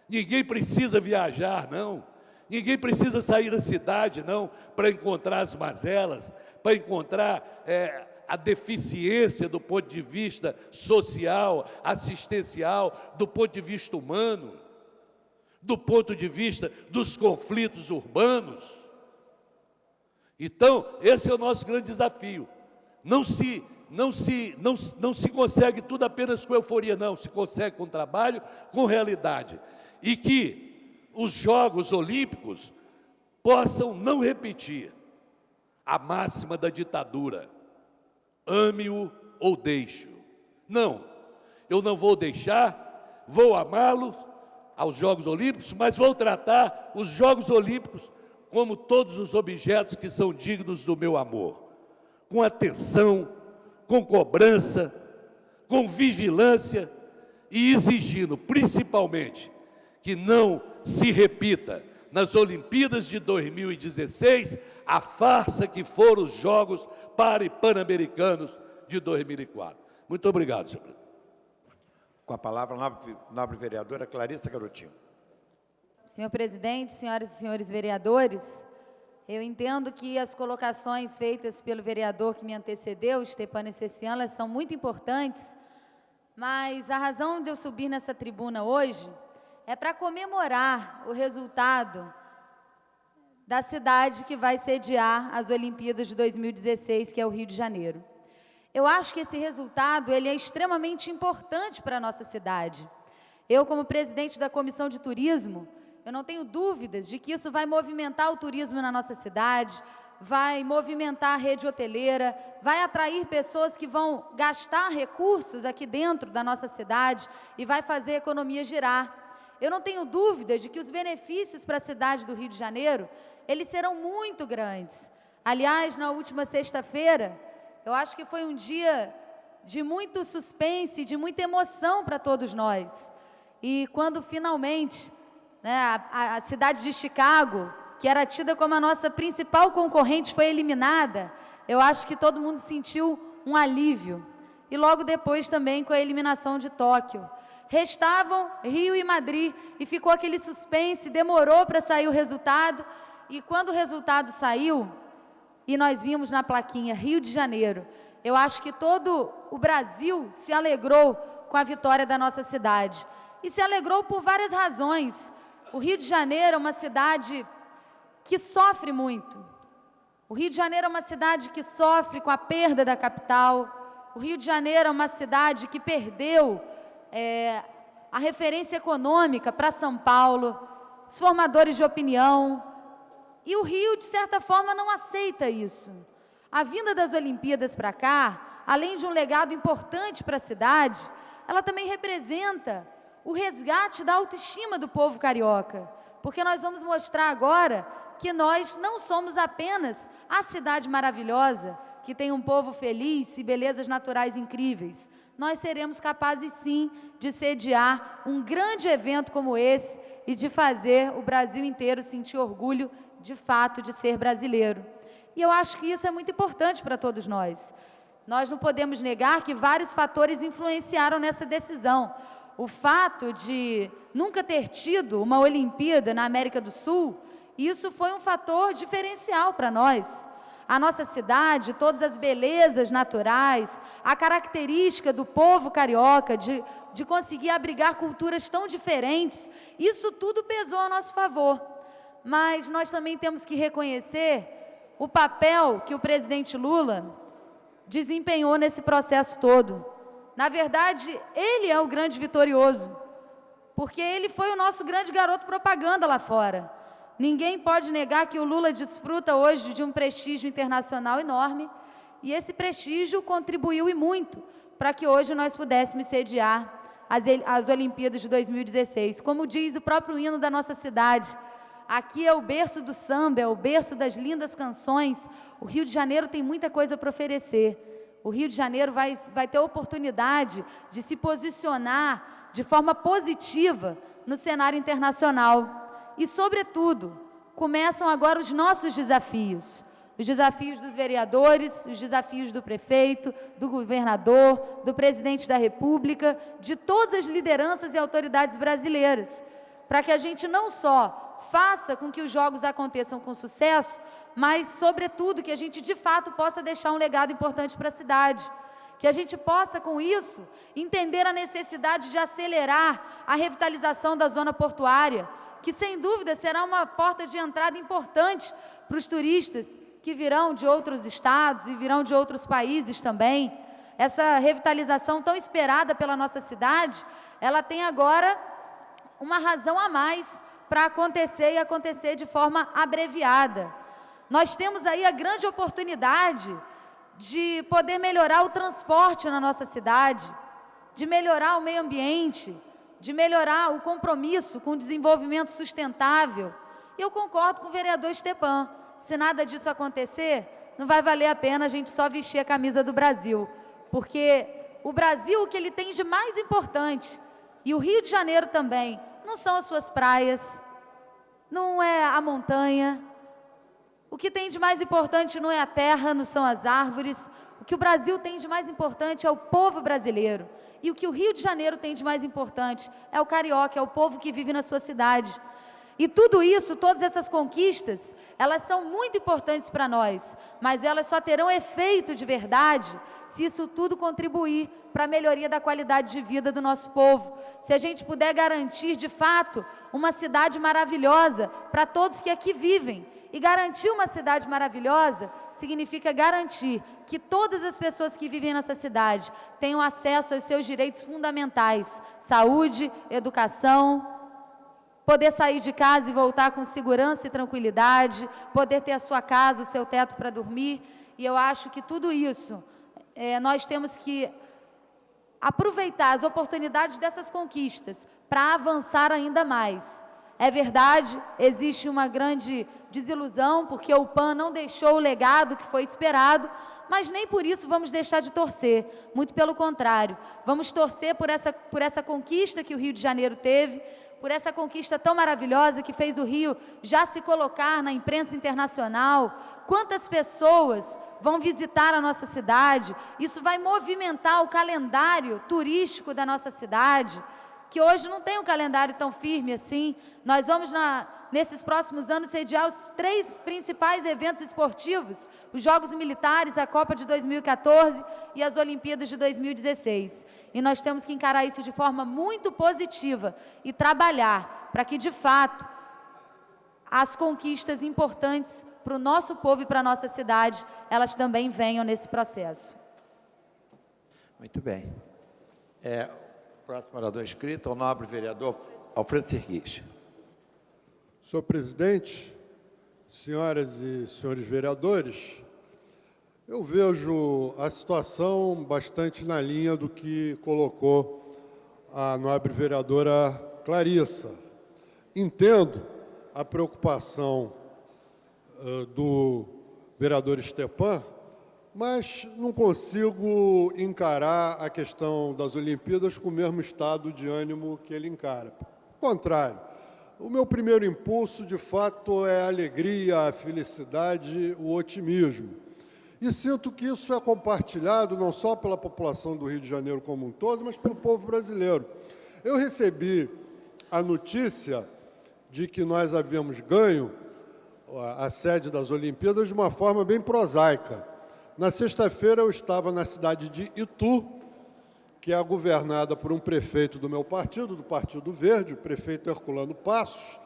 Ninguém precisa viajar, não. Ninguém precisa sair da cidade, não, para encontrar as mazelas, para encontrar a deficiência do ponto de vista social, assistencial, do ponto de vista humano, do ponto de vista dos conflitos urbanos. Então, esse é o nosso grande desafio. Não se consegue tudo apenas com euforia, não. Se consegue com trabalho, com realidade. E que os Jogos Olímpicos possam não repetir a máxima da ditadura: ame-o ou deixe-o. Não, eu não vou deixar, vou amá-lo aos Jogos Olímpicos, mas vou tratar os Jogos Olímpicos como todos os objetos que são dignos do meu amor, com atenção, com cobrança, com vigilância e exigindo, principalmente, que não se repita nas Olimpíadas de 2016 a farsa que foram os Jogos Pan-Americanos de 2004. Muito obrigado, senhor presidente. Com a palavra, a nobre vereadora Clarissa Garotinho. Senhor presidente, senhoras e senhores vereadores, eu entendo que as colocações feitas pelo vereador que me antecedeu, Stepan Essessian, elas são muito importantes, mas a razão de eu subir nessa tribuna hoje é para comemorar o resultado da cidade que vai sediar as Olimpíadas de 2016, que é o Rio de Janeiro. Eu acho que esse resultado ele é extremamente importante para a nossa cidade. Eu, como presidente da Comissão de Turismo, eu não tenho dúvidas de que isso vai movimentar o turismo na nossa cidade, vai movimentar a rede hoteleira, vai atrair pessoas que vão gastar recursos aqui dentro da nossa cidade e vai fazer a economia girar. Eu não tenho dúvida de que os benefícios para a cidade do Rio de Janeiro, eles serão muito grandes. Aliás, na última sexta-feira, eu acho que foi um dia de muito suspense, de muita emoção para todos nós. E quando finalmente, a cidade de Chicago, que era tida como a nossa principal concorrente, foi eliminada, eu acho que todo mundo sentiu um alívio. E logo depois também com a eliminação de Tóquio. Restavam Rio e Madrid, e ficou aquele suspense, demorou para sair o resultado, e quando o resultado saiu, e nós vimos na plaquinha Rio de Janeiro, eu acho que todo o Brasil se alegrou com a vitória da nossa cidade. E se alegrou por várias razões. O Rio de Janeiro é uma cidade que sofre muito. O Rio de Janeiro é uma cidade que sofre com a perda da capital. O Rio de Janeiro é uma cidade que perdeu a referência econômica para São Paulo, os formadores de opinião. E o Rio, de certa forma, não aceita isso. A vinda das Olimpíadas para cá, além de um legado importante para a cidade, ela também representa o resgate da autoestima do povo carioca. Porque nós vamos mostrar agora que nós não somos apenas a cidade maravilhosa, que tem um povo feliz e belezas naturais incríveis. Nós seremos capazes, sim, de sediar um grande evento como esse e de fazer o Brasil inteiro sentir orgulho, de fato, de ser brasileiro. E eu acho que isso é muito importante para todos nós. Nós não podemos negar que vários fatores influenciaram nessa decisão. O fato de nunca ter tido uma Olimpíada na América do Sul, isso foi um fator diferencial para nós. A nossa cidade, todas as belezas naturais, a característica do povo carioca de conseguir abrigar culturas tão diferentes, isso tudo pesou a nosso favor. Mas nós também temos que reconhecer o papel que o presidente Lula desempenhou nesse processo todo. Na verdade, ele é o grande vitorioso, porque ele foi o nosso grande garoto propaganda lá fora. Ninguém pode negar que o Lula desfruta hoje de um prestígio internacional enorme, e esse prestígio contribuiu e muito para que hoje nós pudéssemos sediar as Olimpíadas de 2016. Como diz o próprio hino da nossa cidade, aqui é o berço do samba, é o berço das lindas canções. O Rio de Janeiro tem muita coisa para oferecer. O Rio de Janeiro vai ter a oportunidade de se posicionar de forma positiva no cenário internacional. E, sobretudo, começam agora os nossos desafios. Os desafios dos vereadores, os desafios do prefeito, do governador, do presidente da República, de todas as lideranças e autoridades brasileiras, para que a gente não só faça com que os Jogos aconteçam com sucesso, mas, sobretudo, que a gente, de fato, possa deixar um legado importante para a cidade. Que a gente possa, com isso, entender a necessidade de acelerar a revitalização da zona portuária, que, sem dúvida, será uma porta de entrada importante para os turistas que virão de outros estados e virão de outros países também. Essa revitalização tão esperada pela nossa cidade, ela tem agora uma razão a mais para acontecer e acontecer de forma abreviada. Nós temos aí a grande oportunidade de poder melhorar o transporte na nossa cidade, de melhorar o meio ambiente, de melhorar o compromisso com o desenvolvimento sustentável. E eu concordo com o vereador Stepan. Se nada disso acontecer, não vai valer a pena a gente só vestir a camisa do Brasil. Porque o Brasil, o que ele tem de mais importante, e o Rio de Janeiro também, não são as suas praias, não é a montanha. O que tem de mais importante não é a terra, não são as árvores. O que o Brasil tem de mais importante é o povo brasileiro. E o que o Rio de Janeiro tem de mais importante é o carioca, é o povo que vive na sua cidade. E tudo isso, todas essas conquistas, elas são muito importantes para nós, mas elas só terão efeito de verdade se isso tudo contribuir para a melhoria da qualidade de vida do nosso povo. Se a gente puder garantir, de fato, uma cidade maravilhosa para todos que aqui vivem. E garantir uma cidade maravilhosa significa garantir que todas as pessoas que vivem nessa cidade tenham acesso aos seus direitos fundamentais: saúde, educação, poder sair de casa e voltar com segurança e tranquilidade, poder ter a sua casa, o seu teto para dormir. E eu acho que tudo isso, nós temos que aproveitar as oportunidades dessas conquistas para avançar ainda mais. É verdade, existe uma grande desilusão, porque o PAN não deixou o legado que foi esperado, mas nem por isso vamos deixar de torcer, muito pelo contrário. Vamos torcer por essa conquista que o Rio de Janeiro teve, por essa conquista tão maravilhosa que fez o Rio já se colocar na imprensa internacional. Quantas pessoas vão visitar a nossa cidade? Isso vai movimentar o calendário turístico da nossa cidade. que hoje não tem um calendário tão firme assim. Nós vamos, nesses próximos anos, sediar os 3 principais eventos esportivos, os Jogos Militares, a Copa de 2014 e as Olimpíadas de 2016. E nós temos que encarar isso de forma muito positiva e trabalhar para que, de fato, as conquistas importantes para o nosso povo e para a nossa cidade, elas também venham nesse processo. Muito bem. O próximo orador inscrito é o nobre vereador Alfredo Serguis. Senhor presidente, senhoras e senhores vereadores, eu vejo a situação bastante na linha do que colocou a nobre vereadora Clarissa. Entendo a preocupação do vereador Stepan, mas não consigo encarar a questão das Olimpíadas com o mesmo estado de ânimo que ele encara. Ao contrário, o meu primeiro impulso, de fato, é a alegria, a felicidade, o otimismo. E sinto que isso é compartilhado não só pela população do Rio de Janeiro como um todo, mas pelo povo brasileiro. Eu recebi a notícia de que nós havíamos ganho a sede das Olimpíadas de uma forma bem prosaica. Na sexta-feira eu estava na cidade de Itu, que é governada por um prefeito do meu partido, do Partido Verde, o prefeito Herculano Passos,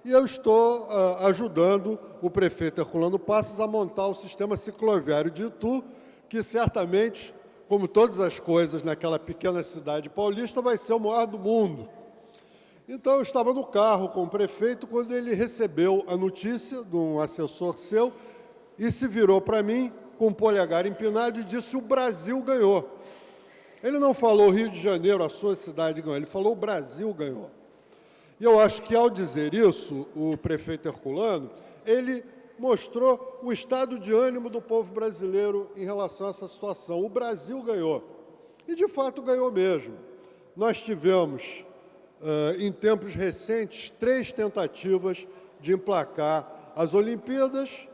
e eu estou ajudando o prefeito Herculano Passos a montar o sistema cicloviário de Itu, que certamente, como todas as coisas naquela pequena cidade paulista, vai ser o maior do mundo. Então, eu estava no carro com o prefeito quando ele recebeu a notícia de um assessor seu e se virou para mim com o polegar empinado e disse: o Brasil ganhou. Ele não falou Rio de Janeiro, a sua cidade ganhou, ele falou o Brasil ganhou. E eu acho que, ao dizer isso, o prefeito Herculano, ele mostrou o estado de ânimo do povo brasileiro em relação a essa situação. O Brasil ganhou. E, de fato, ganhou mesmo. Nós tivemos, em tempos recentes, 3 tentativas de emplacar as Olimpíadas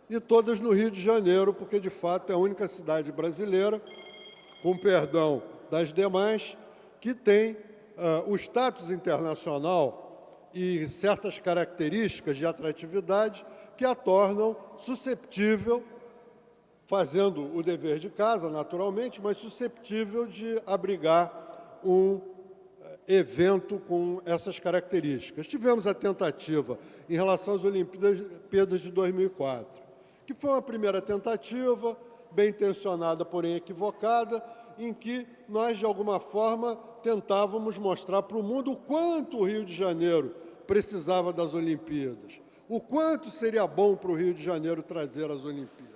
e todas no Rio de Janeiro, porque, de fato, é a única cidade brasileira, com perdão das demais, que tem o status internacional e certas características de atratividade que a tornam susceptível, fazendo o dever de casa, naturalmente, mas susceptível de abrigar um evento com essas características. Tivemos a tentativa em relação às Olimpíadas de 2004, que foi uma primeira tentativa, bem intencionada, porém equivocada, em que nós, de alguma forma, tentávamos mostrar para o mundo o quanto o Rio de Janeiro precisava das Olimpíadas, o quanto seria bom para o Rio de Janeiro trazer as Olimpíadas.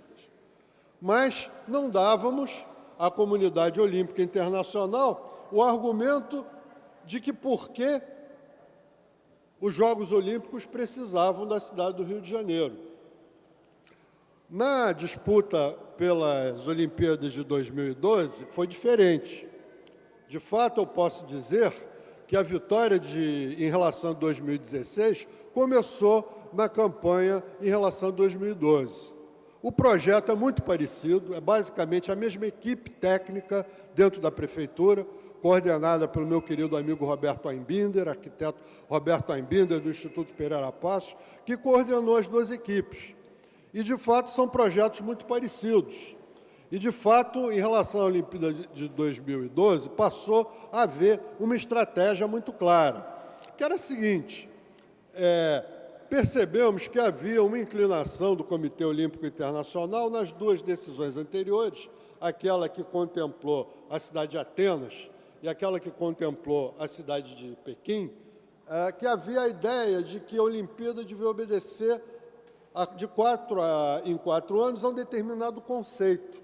Mas não dávamos à comunidade olímpica internacional o argumento de que por que os Jogos Olímpicos precisavam da cidade do Rio de Janeiro. Na disputa pelas Olimpíadas de 2012, foi diferente. De fato, eu posso dizer que a vitória em relação a 2016 começou na campanha em relação a 2012. O projeto é muito parecido, é basicamente a mesma equipe técnica dentro da Prefeitura, coordenada pelo meu querido amigo Roberto Einbinder, arquiteto Roberto Einbinder, do Instituto Pereira Passos, que coordenou as 2 equipes. E, de fato, são projetos muito parecidos. E, de fato, em relação à Olimpíada de 2012, passou a haver uma estratégia muito clara, que era a seguinte: percebemos que havia uma inclinação do Comitê Olímpico Internacional nas 2 decisões anteriores, aquela que contemplou a cidade de Atenas e aquela que contemplou a cidade de Pequim, que havia a ideia de que a Olimpíada devia obedecer de 4 em 4 anos a um determinado conceito.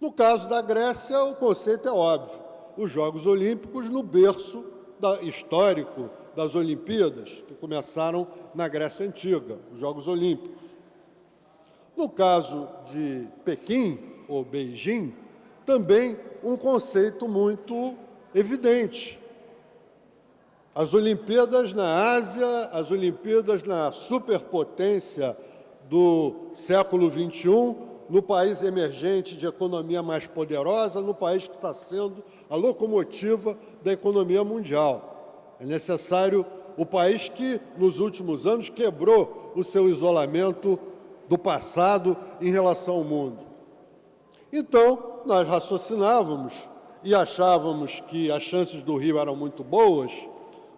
No caso da Grécia, o conceito é óbvio: os Jogos Olímpicos no berço histórico das Olimpíadas, que começaram na Grécia Antiga, os Jogos Olímpicos. No caso de Pequim, ou Beijing, também um conceito muito evidente: as Olimpíadas na Ásia, as Olimpíadas na superpotência do século XXI, no país emergente de economia mais poderosa, no país que está sendo a locomotiva da economia mundial. É necessário o país que, nos últimos anos, quebrou o seu isolamento do passado em relação ao mundo. Então, nós raciocinávamos e achávamos que as chances do Rio eram muito boas,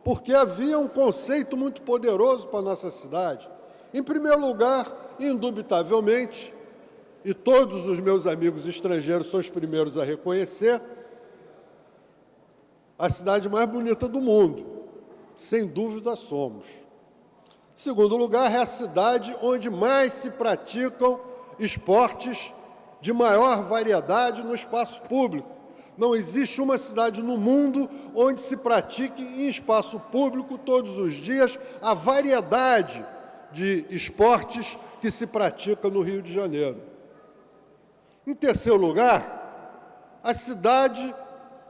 porque havia um conceito muito poderoso para a nossa cidade. Em primeiro lugar, indubitavelmente, e todos os meus amigos estrangeiros são os primeiros a reconhecer, a cidade mais bonita do mundo. Sem dúvida somos. Em segundo lugar, é a cidade onde mais se praticam esportes de maior variedade no espaço público. Não existe uma cidade no mundo onde se pratique em espaço público todos os dias a variedade de esportes que se pratica no Rio de Janeiro. Em terceiro lugar, a cidade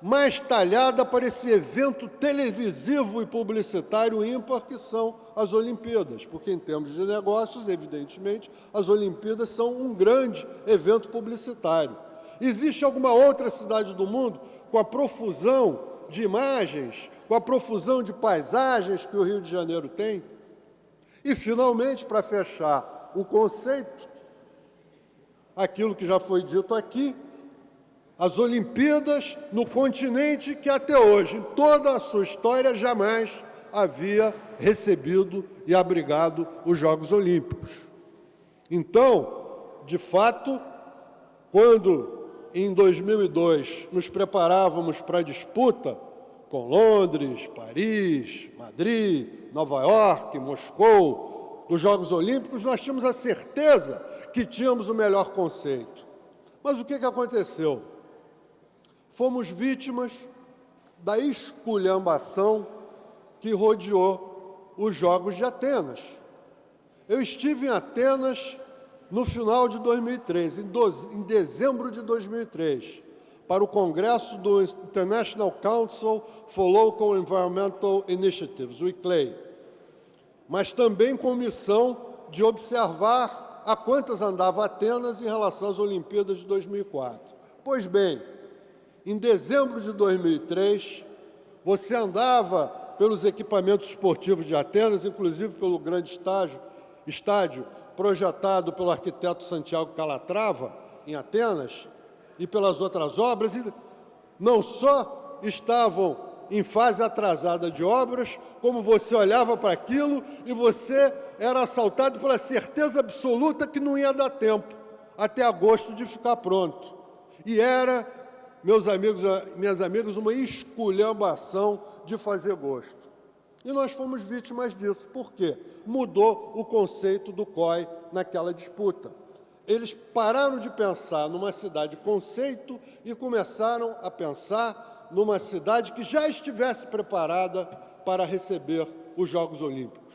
mais talhada para esse evento televisivo e publicitário ímpar que são as Olimpíadas, porque em termos de negócios, evidentemente, as Olimpíadas são um grande evento publicitário. Existe alguma outra cidade do mundo com a profusão de imagens, com a profusão de paisagens que o Rio de Janeiro tem? E, finalmente, para fechar o conceito, aquilo que já foi dito aqui, as Olimpíadas no continente que até hoje, em toda a sua história, jamais havia recebido e abrigado os Jogos Olímpicos. Então, de fato, quando em 2002 nos preparávamos para a disputa com Londres, Paris, Madrid, Nova York, Moscou, dos Jogos Olímpicos, nós tínhamos a certeza que tínhamos o melhor conceito. Mas o que aconteceu? Fomos vítimas da esculhambação que rodeou os Jogos de Atenas. Eu estive em Atenas no final de 2003, em dezembro de 2003, para o Congresso do International Council for Local Environmental Initiatives, o ICLEI, mas também com missão de observar a quantas andava Atenas em relação às Olimpíadas de 2004. Pois bem, em dezembro de 2003, você andava pelos equipamentos esportivos de Atenas, inclusive pelo grande estádio projetado pelo arquiteto Santiago Calatrava, em Atenas, e pelas outras obras, e não só estavam em fase atrasada de obras, como você olhava para aquilo e você era assaltado pela certeza absoluta que não ia dar tempo, até agosto, de ficar pronto. E era, meus amigos, minhas amigas, uma esculhambação de fazer gosto. E nós fomos vítimas disso. Por quê? Mudou o conceito do COI naquela disputa. Eles pararam de pensar numa cidade conceito e começaram a pensar numa cidade que já estivesse preparada para receber os Jogos Olímpicos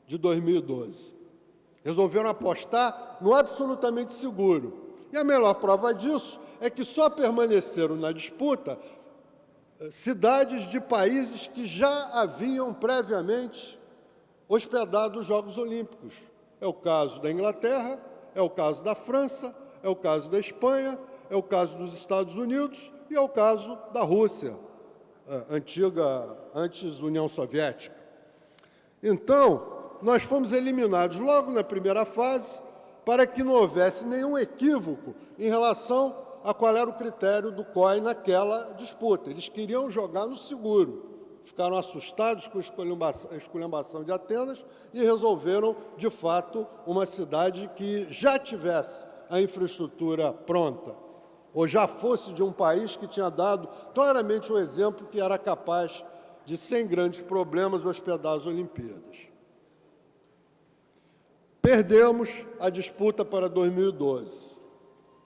de 2012. Resolveram apostar no absolutamente seguro. E a melhor prova disso é que só permaneceram na disputa cidades de países que já haviam previamente hospedado os Jogos Olímpicos. É o caso da Inglaterra, é o caso da França, é o caso da Espanha, é o caso dos Estados Unidos e é o caso da Rússia, antes União Soviética. Então, nós fomos eliminados logo na primeira fase para que não houvesse nenhum equívoco em relação a qual era o critério do COI naquela disputa. Eles queriam jogar no seguro. Ficaram assustados com a esculhambação de Atenas e resolveram, de fato, uma cidade que já tivesse a infraestrutura pronta, ou já fosse de um país que tinha dado claramente o exemplo que era capaz de, sem grandes problemas, hospedar as Olimpíadas. Perdemos a disputa para 2012.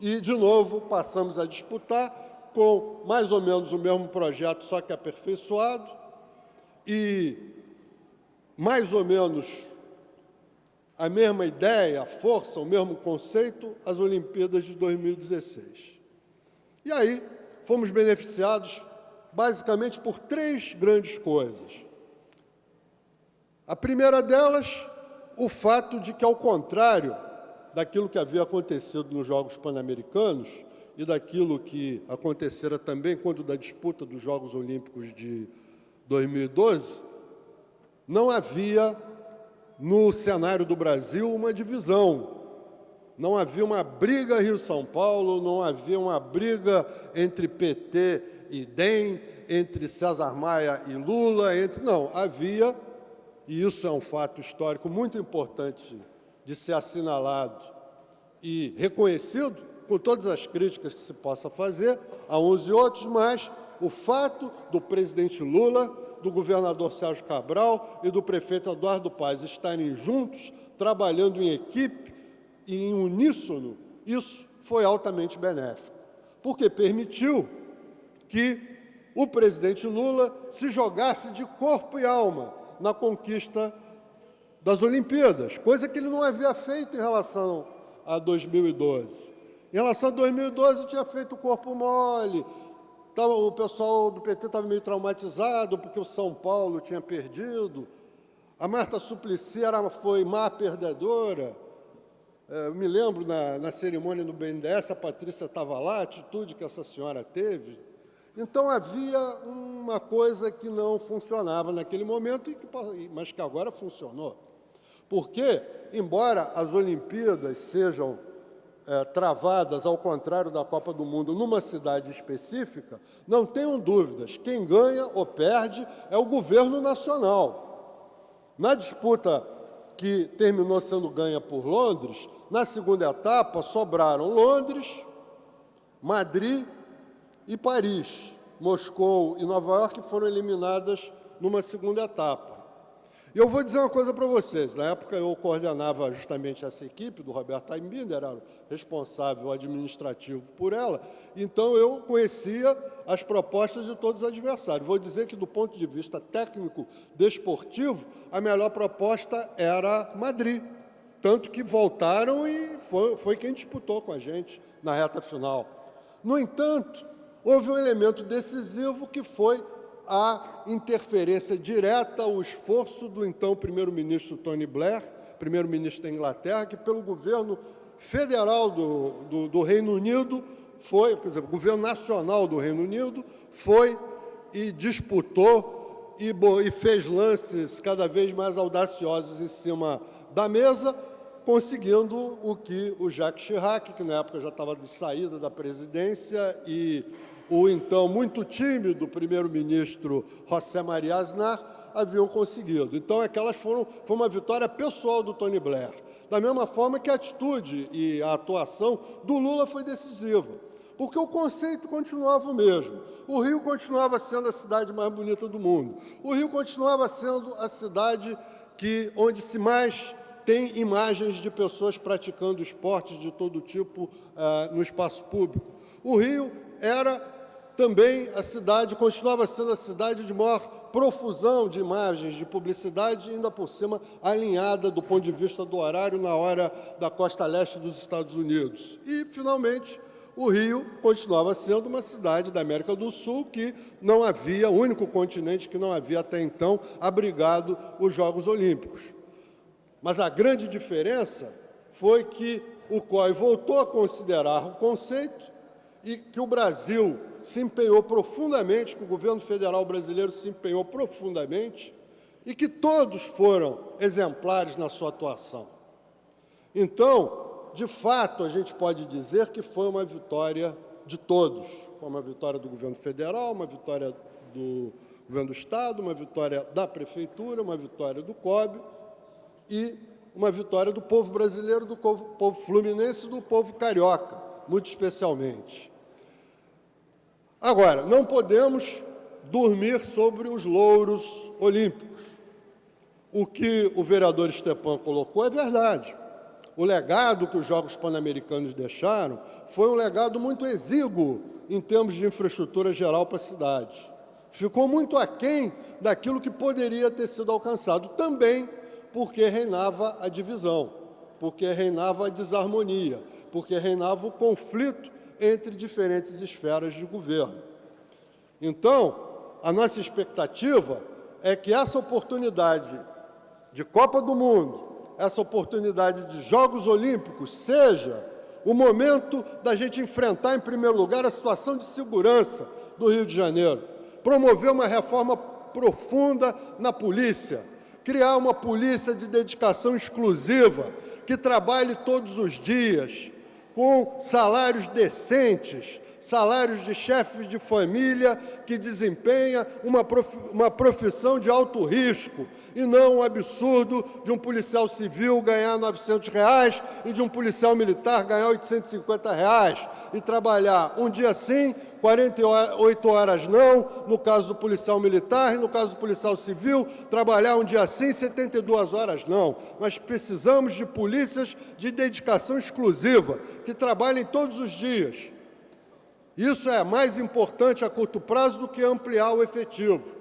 E, de novo, passamos a disputar com mais ou menos o mesmo projeto, só que aperfeiçoado, e mais ou menos a mesma ideia, a força, o mesmo conceito, as Olimpíadas de 2016. E aí fomos beneficiados basicamente por três grandes coisas. A primeira delas, o fato de que, ao contrário daquilo que havia acontecido nos Jogos Pan-Americanos e daquilo que acontecera também quando da disputa dos Jogos Olímpicos de 2012, não havia no cenário do Brasil uma divisão. Não havia uma briga Rio-São Paulo, não havia uma briga entre PT e DEM, entre César Maia e Lula, não, havia, e isso é um fato histórico muito importante de ser assinalado e reconhecido, com todas as críticas que se possa fazer a uns e outros, mas o fato do presidente Lula, do governador Sérgio Cabral e do prefeito Eduardo Paes estarem juntos, trabalhando em equipe e em uníssono, isso foi altamente benéfico, porque permitiu que o presidente Lula se jogasse de corpo e alma na conquista das Olimpíadas, coisa que ele não havia feito em relação a 2012. Em relação a 2012, tinha feito corpo mole, o pessoal do PT estava meio traumatizado porque o São Paulo tinha perdido, a Marta Suplicy foi má perdedora. Eu me lembro, na cerimônia do BNDES, a Patrícia estava lá, a atitude que essa senhora teve. Então, havia uma coisa que não funcionava naquele momento, mas que agora funcionou. Porque, embora as Olimpíadas sejam travadas, ao contrário da Copa do Mundo, numa cidade específica, não tenham dúvidas, quem ganha ou perde é o governo nacional. Na disputa que terminou sendo ganha por Londres, na segunda etapa sobraram Londres, Madrid e Paris. Moscou e Nova York foram eliminadas numa segunda etapa. E eu vou dizer uma coisa para vocês. Na época eu coordenava justamente essa equipe do Roberto Aimbinder, era o responsável administrativo por ela, então eu conhecia as propostas de todos os adversários. Vou dizer que, do ponto de vista técnico desportivo, a melhor proposta era Madrid, tanto que voltaram e foi quem disputou com a gente na reta final. No entanto, houve um elemento decisivo que foi a interferência direta, o esforço do então primeiro-ministro Tony Blair, primeiro-ministro da Inglaterra, que pelo governo federal do Reino Unido quer dizer, o governo nacional do Reino Unido foi e disputou e fez lances cada vez mais audaciosos em cima da mesa, conseguindo o que o Jacques Chirac, que na época já estava de saída da presidência, e o então muito tímido primeiro-ministro José Maria Aznar haviam conseguido. Então, foi uma vitória pessoal do Tony Blair. Da mesma forma que a atitude e a atuação do Lula foi decisiva, porque o conceito continuava o mesmo. O Rio continuava sendo a cidade mais bonita do mundo. O Rio continuava sendo a cidade onde se mais tem imagens de pessoas praticando esportes de todo tipo no espaço público. O Rio era também continuava sendo a cidade de maior profusão de imagens, de publicidade, ainda por cima alinhada do ponto de vista do horário na hora da costa leste dos Estados Unidos. E, finalmente, o Rio continuava sendo uma cidade da América do Sul que não havia, o único continente que não havia até então abrigado os Jogos Olímpicos. Mas a grande diferença foi que o COI voltou a considerar o conceito e que o Brasil se empenhou profundamente, que o governo federal brasileiro se empenhou profundamente e que todos foram exemplares na sua atuação. Então, de fato, a gente pode dizer que foi uma vitória de todos. Foi uma vitória do governo federal, uma vitória do governo do Estado, uma vitória da Prefeitura, uma vitória do COB e uma vitória do povo brasileiro, do povo fluminense e do povo carioca, muito especialmente. Agora, não podemos dormir sobre os louros olímpicos. O que o vereador Stepan colocou é verdade. O legado que os Jogos Pan-Americanos deixaram foi um legado muito exíguo em termos de infraestrutura geral para a cidade. Ficou muito aquém daquilo que poderia ter sido alcançado, também porque reinava a divisão, porque reinava a desarmonia, porque reinava o conflito entre diferentes esferas de governo. Então, a nossa expectativa é que essa oportunidade de Copa do Mundo, essa oportunidade de Jogos Olímpicos seja o momento da gente enfrentar, em primeiro lugar, a situação de segurança do Rio de Janeiro, promover uma reforma profunda na polícia, criar uma polícia de dedicação exclusiva, que trabalhe todos os dias, com salários decentes, salários de chefe de família que desempenha uma profissão de alto risco, e não um absurdo de um policial civil ganhar R$900 e de um policial militar ganhar R$850, e trabalhar um dia sim, 48 horas não, no caso do policial militar, e no caso do policial civil, trabalhar um dia sim, 72 horas não. Nós precisamos de polícias de dedicação exclusiva, que trabalhem todos os dias. Isso é mais importante a curto prazo do que ampliar o efetivo.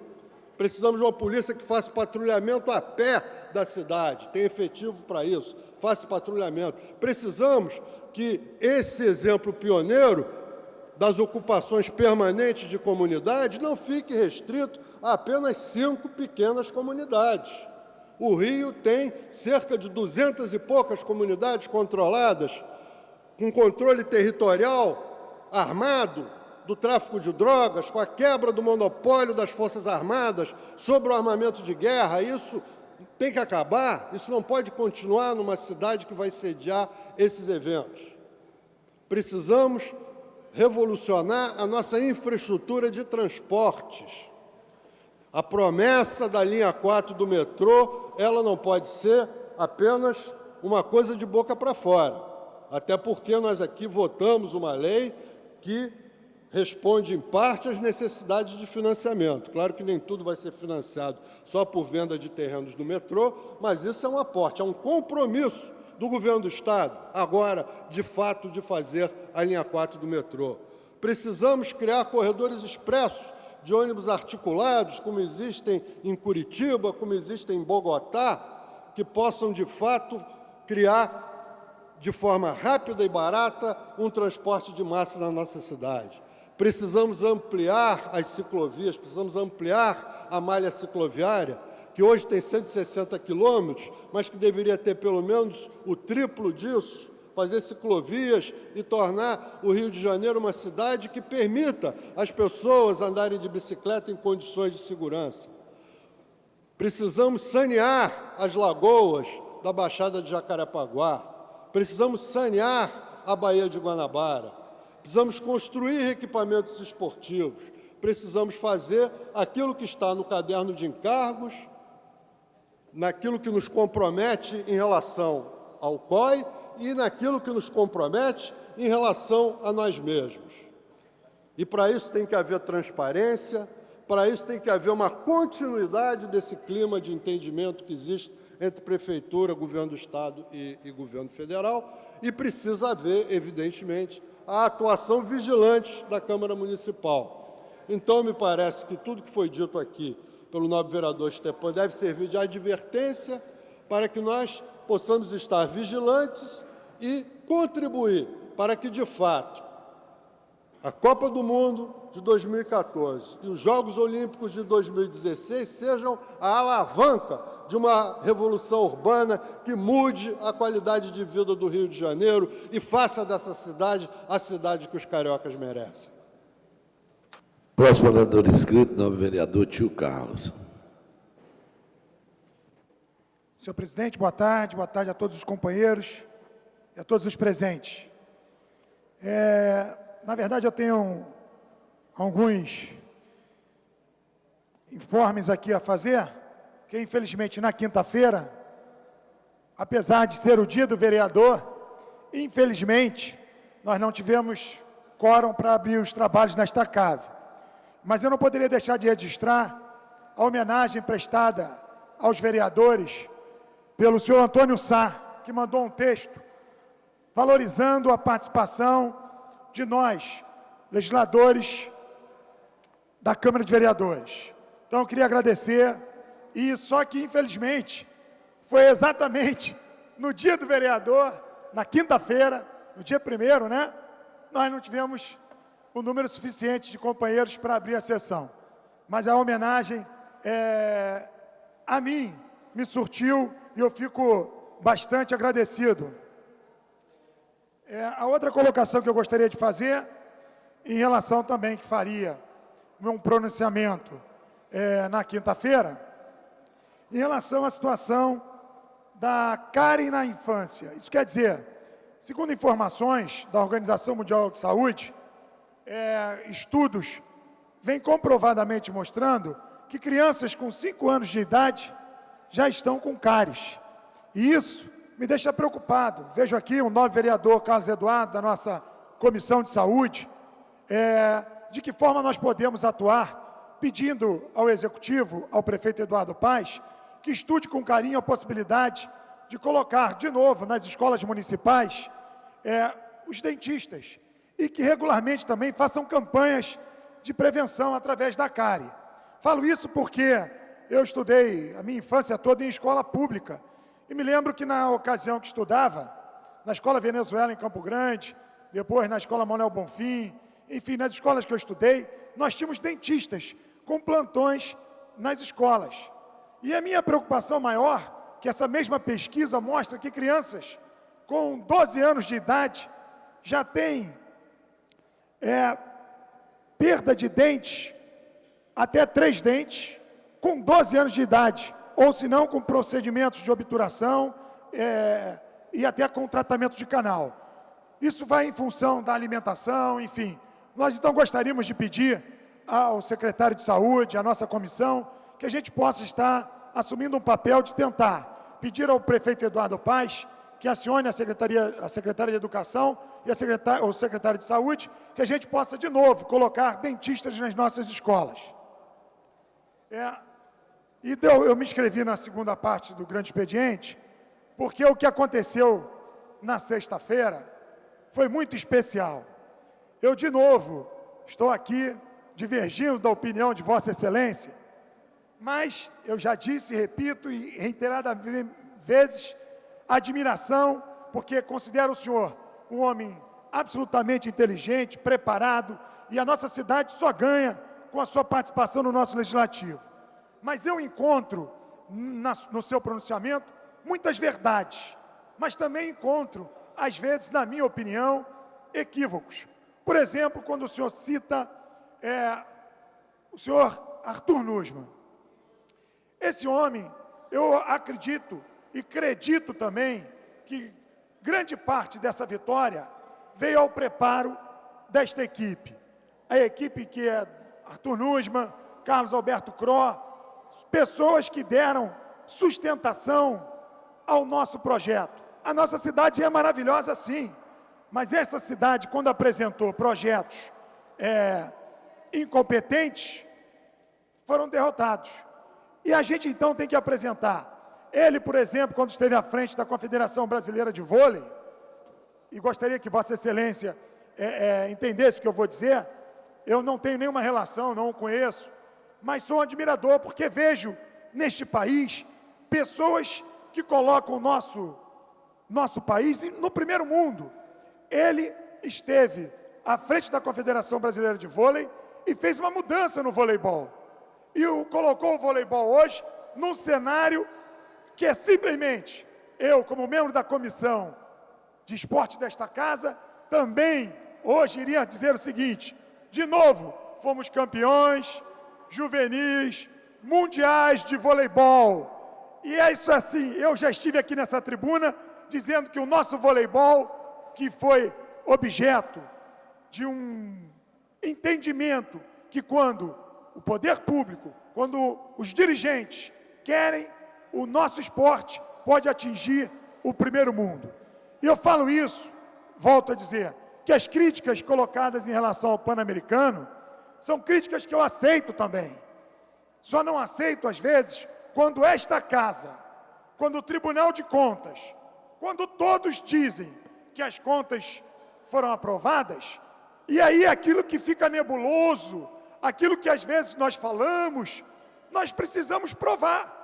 Precisamos de uma polícia que faça patrulhamento a pé da cidade, tem efetivo para isso, faça patrulhamento. Precisamos que esse exemplo pioneiro das ocupações permanentes de comunidade não fique restrito a apenas 5 pequenas comunidades. O Rio tem cerca de 200 e poucas comunidades controladas, com controle territorial armado do tráfico de drogas, com a quebra do monopólio das Forças Armadas sobre o armamento de guerra. Isso tem que acabar, isso não pode continuar numa cidade que vai sediar esses eventos. Precisamos revolucionar a nossa infraestrutura de transportes. A promessa da linha 4 do metrô, ela não pode ser apenas uma coisa de boca para fora, até porque nós aqui votamos uma lei que responde, em parte, às necessidades de financiamento. Claro que nem tudo vai ser financiado só por venda de terrenos do metrô, mas isso é um aporte, é um compromisso do governo do Estado, agora, de fato, de fazer a linha 4 do metrô. Precisamos criar corredores expressos de ônibus articulados, como existem em Curitiba, como existem em Bogotá, que possam, de fato, criar, de forma rápida e barata, um transporte de massa na nossa cidade. Precisamos ampliar as ciclovias, precisamos ampliar a malha cicloviária, que hoje tem 160 quilômetros, mas que deveria ter pelo menos o triplo disso, fazer ciclovias e tornar o Rio de Janeiro uma cidade que permita às pessoas andarem de bicicleta em condições de segurança. Precisamos sanear as lagoas da Baixada de Jacarepaguá, precisamos sanear a Baía de Guanabara, precisamos construir equipamentos esportivos, precisamos fazer aquilo que está no caderno de encargos, naquilo que nos compromete em relação ao COI e naquilo que nos compromete em relação a nós mesmos. E para isso tem que haver transparência, para isso tem que haver uma continuidade desse clima de entendimento que existe entre Prefeitura, Governo do Estado e Governo Federal, e precisa haver, evidentemente, a atuação vigilante da Câmara Municipal. Então, me parece que tudo que foi dito aqui pelo nobre vereador Stepan deve servir de advertência para que nós possamos estar vigilantes e contribuir para que, de fato, a Copa do Mundo de 2014 e os Jogos Olímpicos de 2016 sejam a alavanca de uma revolução urbana que mude a qualidade de vida do Rio de Janeiro e faça dessa cidade a cidade que os cariocas merecem. Próximo orador inscrito, nobre vereador Tio Carlos. Senhor presidente, boa tarde a todos os companheiros e a todos os presentes. Na verdade, eu tenho alguns informes aqui a fazer, que infelizmente na quinta-feira, apesar de ser o dia do vereador, infelizmente nós não tivemos quórum para abrir os trabalhos nesta casa. Mas eu não poderia deixar de registrar a homenagem prestada aos vereadores pelo senhor Antônio Sá, que mandou um texto valorizando a participação de nós, legisladores da Câmara de Vereadores. Então, eu queria agradecer, e só que, infelizmente, foi exatamente no dia do vereador, na quinta-feira, no dia 1º, né? Nós não tivemos o número suficiente de companheiros para abrir a sessão. Mas a homenagem, a mim, me surtiu, e eu fico bastante agradecido. A outra colocação que eu gostaria de fazer, em relação também que faria um pronunciamento na quinta-feira, em relação à situação da cárie na infância. Isso quer dizer, segundo informações da Organização Mundial de Saúde, estudos vêm comprovadamente mostrando que crianças com 5 anos de idade já estão com cáries. E isso me deixa preocupado. Vejo aqui o novo vereador Carlos Eduardo, da nossa Comissão de Saúde, de que forma nós podemos atuar, pedindo ao Executivo, ao prefeito Eduardo Paes, que estude com carinho a possibilidade de colocar de novo nas escolas municipais os dentistas e que regularmente também façam campanhas de prevenção através da cárie. Falo isso porque eu estudei a minha infância toda em escola pública e me lembro que na ocasião que estudava, na Escola Venezuela em Campo Grande, depois na Escola Manuel Bonfim, enfim, nas escolas que eu estudei, nós tínhamos dentistas com plantões nas escolas. E a minha preocupação maior, que essa mesma pesquisa mostra que crianças com 12 anos de idade já têm perda de dentes, até 3 dentes, com 12 anos de idade, ou se não com procedimentos de obturação e até com tratamento de canal. Isso vai em função da alimentação, enfim. Nós então gostaríamos de pedir ao secretário de Saúde, à nossa comissão, que a gente possa estar assumindo um papel de tentar pedir ao prefeito Eduardo Paes que acione a Secretaria de Educação e o secretário de Saúde, que a gente possa, de novo, colocar dentistas nas nossas escolas. Eu me inscrevi na segunda parte do grande expediente, porque o que aconteceu na sexta-feira foi muito especial. Eu, de novo, estou aqui divergindo da opinião de Vossa Excelência, mas eu já disse, repito e reiteradas vezes, admiração, porque considero o senhor um homem absolutamente inteligente, preparado, e a nossa cidade só ganha com a sua participação no nosso legislativo. Mas eu encontro no seu pronunciamento muitas verdades, mas também encontro, às vezes, na minha opinião, equívocos. Por exemplo, quando o senhor cita o senhor Arthur Nussmann. Esse homem, eu acredito e acredito também que grande parte dessa vitória veio ao preparo desta equipe. A equipe que é Arthur Nussmann, Carlos Alberto Cro, pessoas que deram sustentação ao nosso projeto. A nossa cidade é maravilhosa, sim, mas essa cidade, quando apresentou projetos incompetentes, foram derrotados. E a gente, então, tem que apresentar. Ele, por exemplo, quando esteve à frente da Confederação Brasileira de Vôlei, e gostaria que Vossa Excelência entendesse o que eu vou dizer, eu não tenho nenhuma relação, não o conheço, mas sou um admirador, porque vejo neste país pessoas que colocam o nosso país no primeiro mundo. Ele esteve à frente da Confederação Brasileira de Vôlei e fez uma mudança no voleibol. E colocou o voleibol hoje num cenário que é simplesmente, eu como membro da Comissão de Esporte desta casa, também hoje iria dizer o seguinte: de novo, fomos campeões juvenis, mundiais de voleibol. E é isso assim, eu já estive aqui nessa tribuna dizendo que o nosso voleibol, que foi objeto de um entendimento que quando o poder público, quando os dirigentes querem, o nosso esporte pode atingir o primeiro mundo. E eu falo isso, volto a dizer, que as críticas colocadas em relação ao Pan-Americano são críticas que eu aceito também. Só não aceito, às vezes, quando esta casa, quando o Tribunal de Contas, quando todos dizem que as contas foram aprovadas, e aí aquilo que fica nebuloso, aquilo que às vezes nós falamos, nós precisamos provar.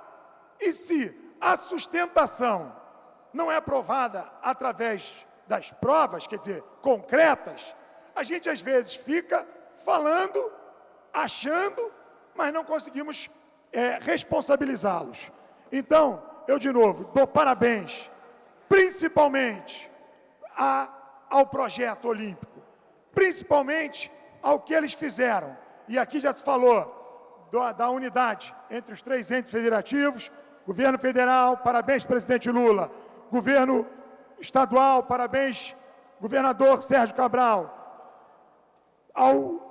E se a sustentação não é aprovada através das provas, quer dizer, concretas, a gente às vezes fica falando, achando, mas não conseguimos responsabilizá-los. Então, eu de novo dou parabéns principalmente ao projeto olímpico, principalmente ao que eles fizeram. E aqui já se falou da unidade entre os 3 entes federativos, governo federal, parabéns, presidente Lula, governo estadual, parabéns, governador Sérgio Cabral, ao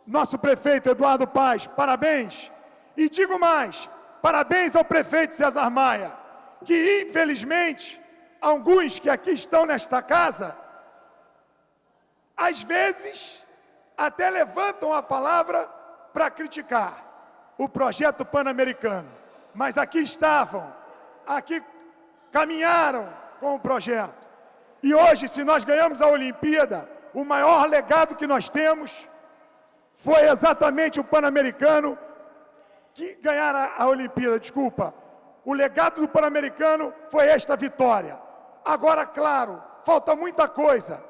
nosso prefeito Eduardo Paes, parabéns. E digo mais, parabéns ao prefeito César Maia, que infelizmente, alguns que aqui estão nesta casa, às vezes até levantam a palavra para criticar o projeto pan-americano, mas aqui estavam, aqui caminharam com o projeto. E hoje, se nós ganhamos a Olimpíada, o maior legado que nós temos foi exatamente o Pan-Americano que ganhar a Olimpíada, desculpa. O legado do Pan-Americano foi esta vitória. Agora, claro, falta muita coisa.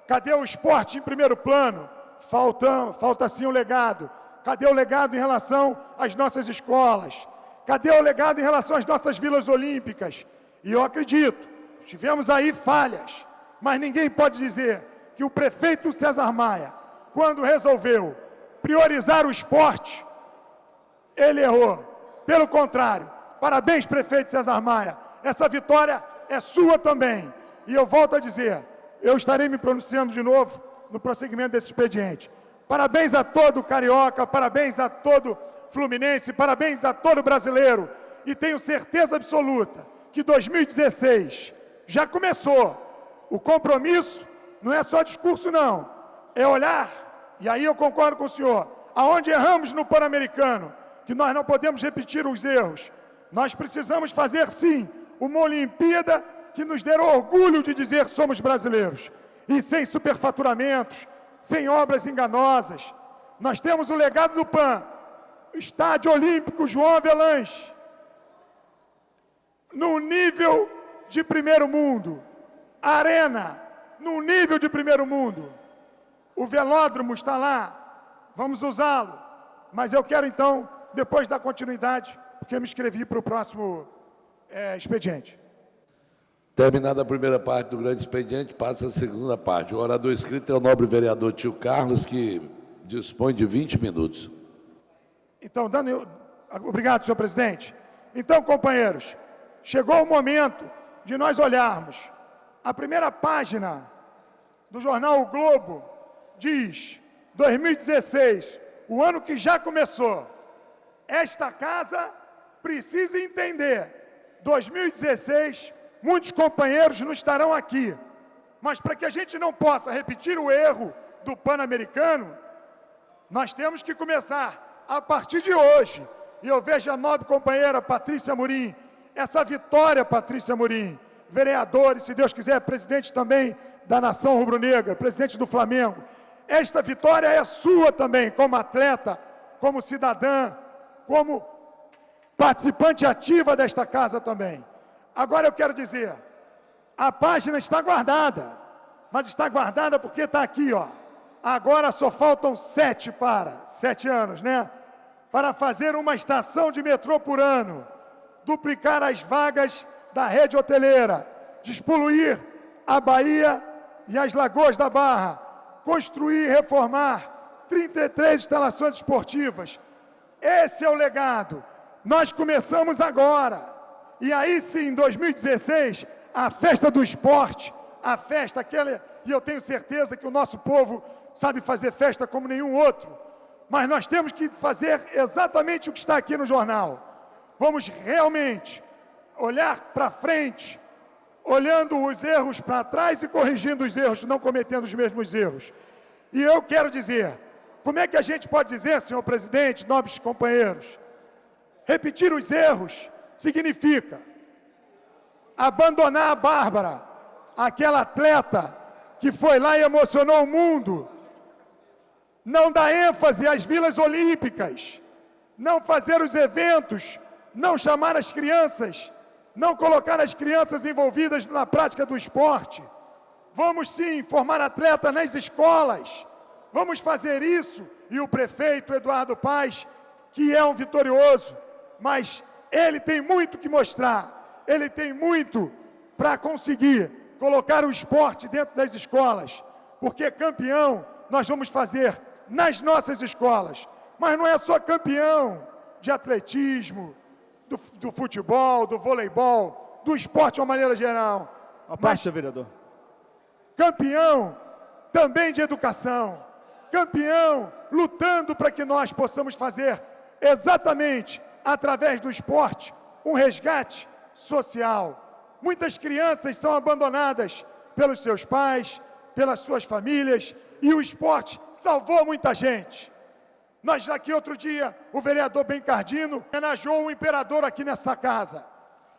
Cadê o esporte em primeiro plano? Falta sim o legado. Cadê o legado em relação às nossas escolas? Cadê o legado em relação às nossas vilas olímpicas? E eu acredito, tivemos aí falhas, mas ninguém pode dizer que o prefeito César Maia, quando resolveu priorizar o esporte, ele errou. Pelo contrário, parabéns, prefeito César Maia. Essa vitória é sua também. E eu volto a dizer, eu estarei me pronunciando de novo no prosseguimento desse expediente. Parabéns a todo carioca, parabéns a todo fluminense, parabéns a todo brasileiro. E tenho certeza absoluta que 2016 já começou. O compromisso não é só discurso, não. É olhar, e aí eu concordo com o senhor, aonde erramos no Pan-Americano, que nós não podemos repetir os erros. Nós precisamos fazer, sim, uma Olimpíada que nos dê orgulho de dizer que somos brasileiros. E sem superfaturamentos, sem obras enganosas. Nós temos o legado do PAN, Estádio Olímpico João Avelange, no nível de primeiro mundo. Arena, no nível de primeiro mundo. O velódromo está lá, vamos usá-lo. Mas eu quero, então, depois dar continuidade, porque eu me inscrevi para o próximo expediente. Terminada a primeira parte do grande expediente, passa a segunda parte. O orador inscrito é o nobre vereador Tio Carlos, que dispõe de 20 minutos. Então, obrigado, senhor presidente. Então, companheiros, chegou o momento de nós olharmos. A primeira página do jornal O Globo diz, 2016, o ano que já começou. Esta casa precisa entender, 2016, muitos companheiros não estarão aqui, mas para que a gente não possa repetir o erro do Pan-Americano, nós temos que começar a partir de hoje. E eu vejo a nobre companheira Patrícia Amorim, essa vitória, Patrícia Amorim, vereador e, se Deus quiser, presidente também da Nação Rubro-Negra, presidente do Flamengo. Esta vitória é sua também, como atleta, como cidadã, como participante ativa desta casa também. Agora eu quero dizer, a página está guardada, mas está guardada porque está aqui, ó. Agora só faltam 7 anos, né? Para fazer uma estação de metrô por ano, duplicar as vagas da rede hoteleira, despoluir a Bahia e as Lagoas da Barra, construir e reformar 33 instalações esportivas. Esse é o legado. Nós começamos agora. E aí sim, em 2016, a festa do esporte, a festa aquela, e eu tenho certeza que o nosso povo sabe fazer festa como nenhum outro, mas nós temos que fazer exatamente o que está aqui no jornal. Vamos realmente olhar para frente, olhando os erros para trás e corrigindo os erros, não cometendo os mesmos erros. E eu quero dizer, como é que a gente pode dizer, senhor presidente, nobres companheiros, repetir os erros significa abandonar a Bárbara, aquela atleta que foi lá e emocionou o mundo, não dar ênfase às vilas olímpicas, não fazer os eventos, não chamar as crianças, não colocar as crianças envolvidas na prática do esporte. Vamos sim formar atletas nas escolas, vamos fazer isso. E o prefeito Eduardo Paes, que é um vitorioso, mas ele tem muito que mostrar, ele tem muito para conseguir colocar o esporte dentro das escolas, porque campeão nós vamos fazer nas nossas escolas, mas não é só campeão de atletismo, do futebol, do voleibol, do esporte de uma maneira geral. A parte, vereador. Campeão também de educação, campeão lutando para que nós possamos fazer exatamente através do esporte um resgate social. Muitas crianças são abandonadas pelos seus pais, pelas suas famílias, e o esporte salvou muita gente. Nós aqui outro dia, o vereador Bencardino homenageou o imperador aqui nesta casa.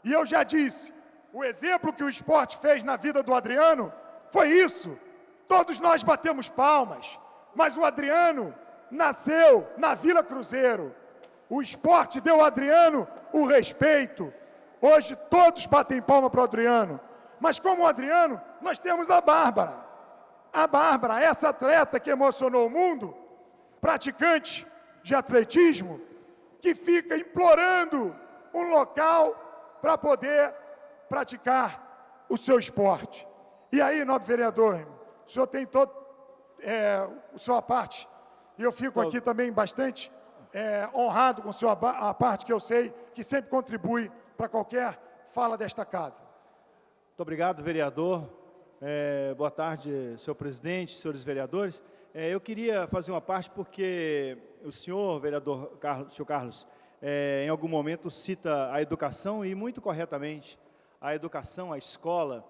E eu já disse, o exemplo que o esporte fez na vida do Adriano foi isso. Todos nós batemos palmas, mas o Adriano nasceu na Vila Cruzeiro. O esporte deu ao Adriano o respeito. Hoje todos batem palma para o Adriano. Mas como o Adriano, nós temos a Bárbara. A Bárbara, essa atleta que emocionou o mundo, praticante de atletismo, que fica implorando um local para poder praticar o seu esporte. E aí, nobre vereador, o senhor tem todo a sua parte, e eu fico aqui também bastante honrado com a parte que eu sei que sempre contribui para qualquer fala desta casa. Muito obrigado, vereador. Boa tarde, senhor presidente, senhores vereadores. Eu queria fazer uma parte porque o senhor, vereador senhor Carlos, em algum momento cita a educação e muito corretamente a educação, a escola,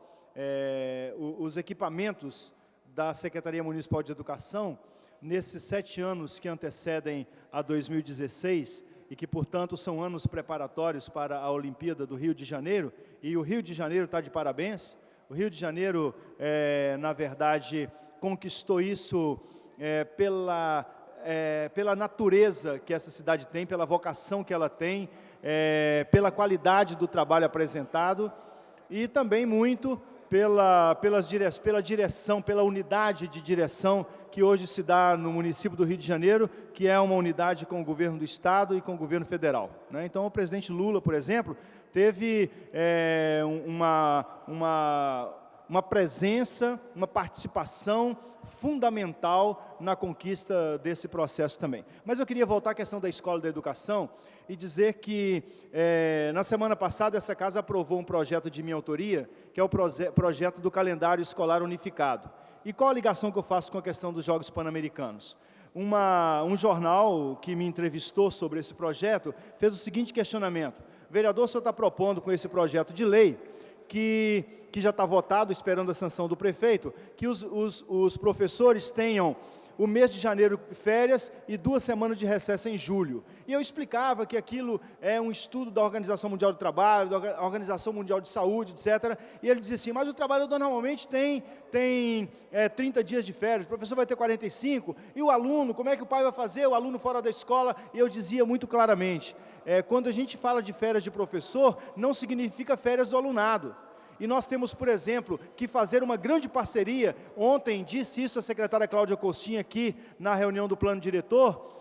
os equipamentos da Secretaria Municipal de Educação nesses 7 anos que antecedem a 2016 e que, portanto, são anos preparatórios para a Olimpíada do Rio de Janeiro, e o Rio de Janeiro está de parabéns. O Rio de Janeiro, na verdade, conquistou isso pela natureza que essa cidade tem, pela vocação que ela tem, pela qualidade do trabalho apresentado e também muito pela direção, pela unidade de direção que hoje se dá no município do Rio de Janeiro, que é uma unidade com o governo do Estado e com o governo federal, né? Então, o presidente Lula, por exemplo, teve uma presença, uma participação fundamental na conquista desse processo também. Mas eu queria voltar à questão da escola da educação e dizer que, na semana passada, essa casa aprovou um projeto de minha autoria, que é o projeto do calendário escolar unificado. E qual a ligação que eu faço com a questão dos Jogos Pan-Americanos? Um jornal que me entrevistou sobre esse projeto fez o seguinte questionamento: vereador, o senhor está propondo com esse projeto de lei que já está votado, esperando a sanção do prefeito, que os professores tenham o mês de janeiro férias e 2 semanas de recesso em julho. E eu explicava que aquilo é um estudo da Organização Mundial do Trabalho, da Organização Mundial de Saúde, etc. E ele dizia assim, mas o trabalhador normalmente tem 30 dias de férias, o professor vai ter 45, e o aluno, como é que o pai vai fazer, o aluno fora da escola? E eu dizia muito claramente, quando a gente fala de férias de professor, não significa férias do alunado. E nós temos, por exemplo, que fazer uma grande parceria. Ontem disse isso a secretária Cláudia Costinha aqui na reunião do plano diretor,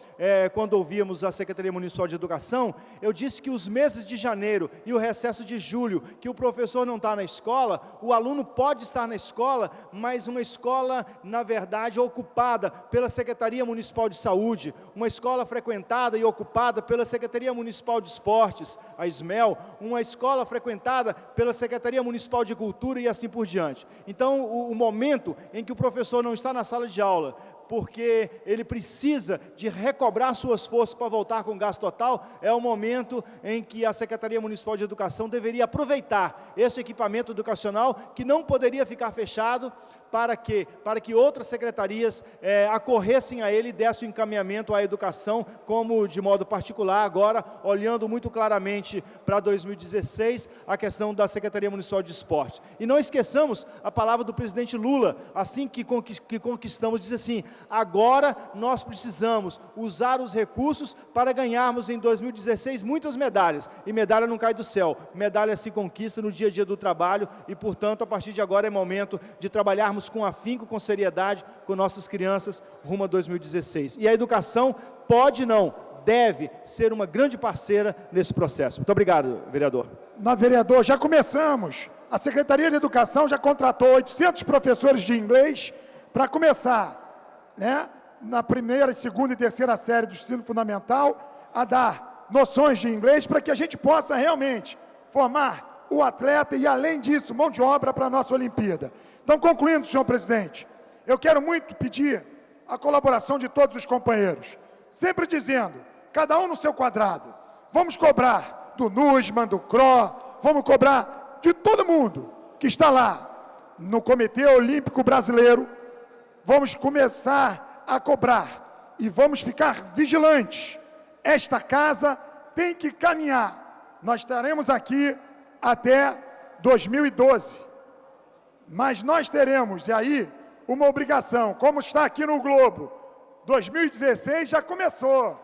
quando ouvíamos a Secretaria Municipal de Educação. Eu disse que os meses de janeiro e o recesso de julho, que o professor não está na escola, o aluno pode estar na escola, mas uma escola, na verdade, ocupada pela Secretaria Municipal de Saúde, uma escola frequentada e ocupada pela Secretaria Municipal de Esportes, a SMEL, uma escola frequentada pela Secretaria Municipal de Cultura e assim por diante. Então, o momento em que o professor não está na sala de aula, porque ele precisa de recobrar suas forças para voltar com gasto total, é o momento em que a Secretaria Municipal de Educação deveria aproveitar esse equipamento educacional que não poderia ficar fechado, para que outras secretarias acorressem a ele e dessem o encaminhamento à educação, como de modo particular, agora, olhando muito claramente para 2016, a questão da Secretaria Municipal de Esporte. E não esqueçamos a palavra do presidente Lula, assim que conquistamos, diz assim, agora nós precisamos usar os recursos para ganharmos em 2016 muitas medalhas, e medalha não cai do céu, medalha se conquista no dia a dia do trabalho, e portanto, a partir de agora é momento de trabalharmos com afinco, com seriedade, com nossas crianças, rumo a 2016. E a educação pode não, deve ser uma grande parceira nesse processo. Muito obrigado, vereador. Vereador, já começamos a Secretaria de Educação já contratou 800 professores de inglês para começar, né, na primeira, segunda e terceira série do ensino fundamental, a dar noções de inglês para que a gente possa realmente formar o atleta e, além disso, mão de obra para a nossa Olimpíada. Então, concluindo, senhor presidente, eu quero muito pedir a colaboração de todos os companheiros, sempre dizendo, cada um no seu quadrado, vamos cobrar do NUSMAN, do CRO, vamos cobrar de todo mundo que está lá no Comitê Olímpico Brasileiro, vamos começar a cobrar e vamos ficar vigilantes. Esta casa tem que caminhar. Nós estaremos aqui até 2012, mas nós teremos, e aí, uma obrigação, como está aqui no Globo, 2016 já começou,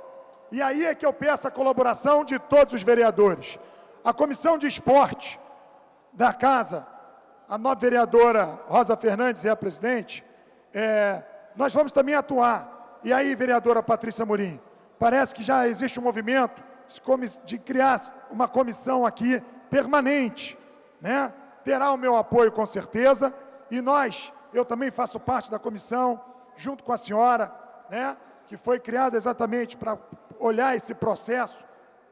e aí é que eu peço a colaboração de todos os vereadores. A Comissão de Esporte da Casa, a nobre vereadora Rosa Fernandes é a presidente, nós vamos também atuar. E aí, vereadora Patrícia Amorim, parece que já existe um movimento de criar uma comissão aqui permanente, né? Terá o meu apoio com certeza, e eu também faço parte da comissão, junto com a senhora, né? Que foi criada exatamente para olhar esse processo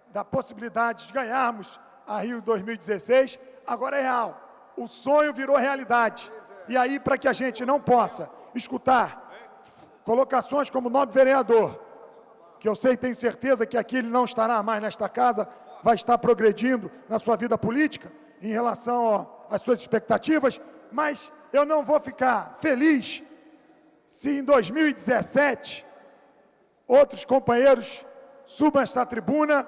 da possibilidade de ganharmos a Rio 2016, agora é real, o sonho virou realidade, e aí para que a gente não possa escutar colocações como nobre vereador, que eu sei e tenho certeza que aqui ele não estará mais nesta casa, vai estar progredindo na sua vida política, em relação às suas expectativas, mas eu não vou ficar feliz se em 2017 outros companheiros subam esta tribuna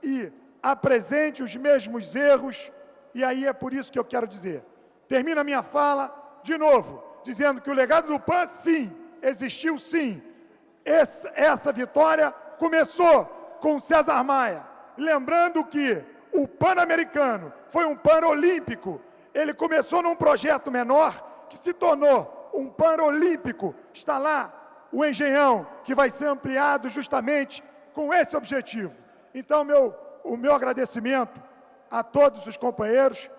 e apresentem os mesmos erros, e aí é por isso que eu quero dizer. Termino a minha fala, de novo, dizendo que o legado do PAN, sim, existiu sim. Essa vitória começou com César Maia, lembrando que o Pan-Americano foi um Pan-Olímpico, ele começou num projeto menor, que se tornou um Pan-Olímpico, está lá o Engenhão, que vai ser ampliado justamente com esse objetivo. Então, o meu agradecimento a todos os companheiros,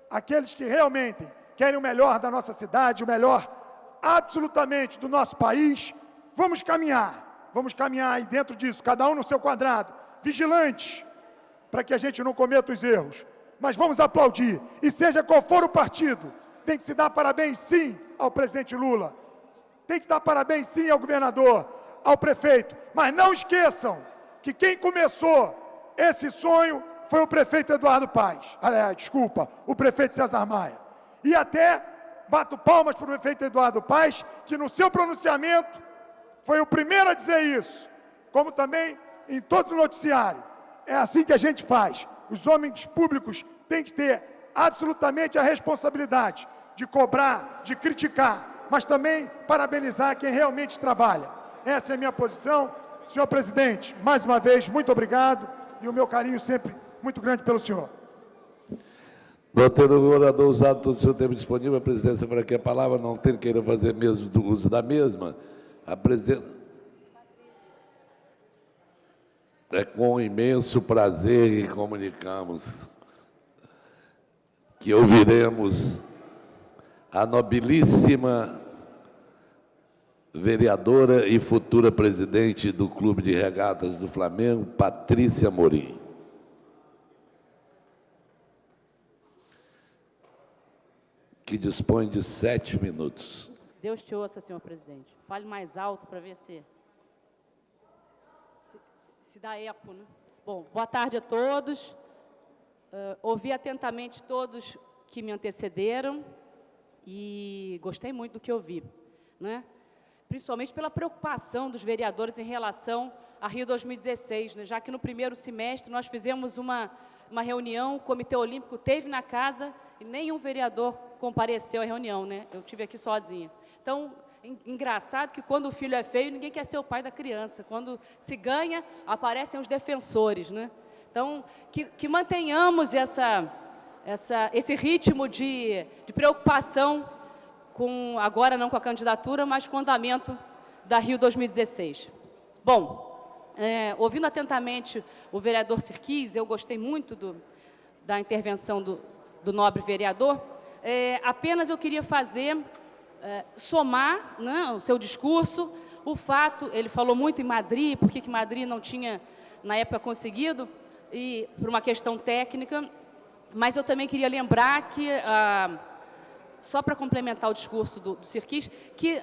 aqueles que realmente querem o melhor da nossa cidade, o melhor absolutamente do nosso país. Vamos caminhar aí dentro disso, cada um no seu quadrado, vigilantes, para que a gente não cometa os erros. Mas vamos aplaudir, e seja qual for o partido, tem que se dar parabéns sim ao presidente Lula, tem que se dar parabéns sim ao governador, ao prefeito, mas não esqueçam que quem começou esse sonho foi o prefeito Eduardo Paes, o prefeito César Maia. E até bato palmas para o prefeito Eduardo Paes, que no seu pronunciamento foi o primeiro a dizer isso, como também em todo o noticiário. É assim que a gente faz. Os homens públicos têm que ter absolutamente a responsabilidade de cobrar, de criticar, mas também parabenizar quem realmente trabalha. Essa é a minha posição. Senhor presidente, mais uma vez, muito obrigado, e o meu carinho sempre muito grande pelo senhor. Não tendo o orador usado todo o seu tempo disponível, a presidência franqueia a palavra, não tendo queira fazer mesmo do uso da mesma, a presidência... É com imenso prazer que comunicamos que ouviremos a nobilíssima vereadora e futura presidente do Clube de Regatas do Flamengo, Patrícia Amorim. Que dispõe de 7 minutos. Deus te ouça, senhor presidente. Fale mais alto para ver se dá eco, né? Bom, boa tarde a todos. Ouvi atentamente todos que me antecederam e gostei muito do que ouvi, né? Principalmente pela preocupação dos vereadores em relação a Rio 2016, né? Já que no primeiro semestre nós fizemos uma reunião, o Comitê Olímpico teve na casa e nenhum vereador compareceu à reunião, né? Eu estive aqui sozinha. Então, engraçado que quando o filho é feio, ninguém quer ser o pai da criança. Quando se ganha, aparecem os defensores, né? Então, que mantenhamos esse ritmo de preocupação, agora não com a candidatura, mas com o andamento da Rio 2016. Bom, ouvindo atentamente o vereador Sirquis, eu gostei muito da intervenção do nobre vereador, apenas eu queria somar, né, o seu discurso, o fato, ele falou muito em Madrid, por que Madrid não tinha, na época, conseguido, e por uma questão técnica, mas eu também queria lembrar que, só para complementar o discurso do Sirkis, que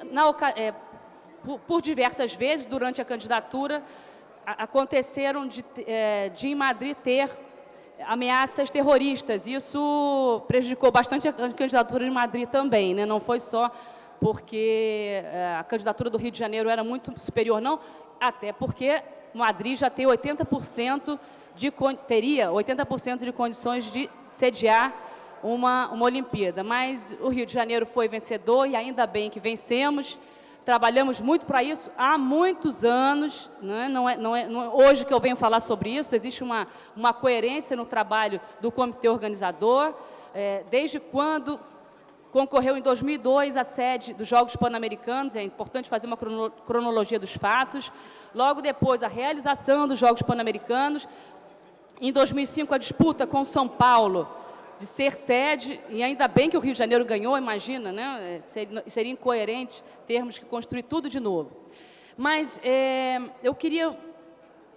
por diversas vezes, durante a candidatura, aconteceram de em Madrid ter ameaças terroristas. Isso prejudicou bastante a candidatura de Madrid também, né? Não foi só porque a candidatura do Rio de Janeiro era muito superior, não, até porque Madrid já tem 80% teria 80% de condições de sediar uma Olimpíada. Mas o Rio de Janeiro foi vencedor e ainda bem que vencemos. Trabalhamos muito para isso há muitos anos, né? Não é hoje que eu venho falar sobre isso, existe uma coerência no trabalho do comitê organizador, desde quando concorreu em 2002 à sede dos Jogos Pan-Americanos, é importante fazer uma cronologia dos fatos, logo depois a realização dos Jogos Pan-Americanos, em 2005 a disputa com São Paulo, de ser sede, e ainda bem que o Rio de Janeiro ganhou, imagina, né? Seria incoerente termos que construir tudo de novo. Mas eu queria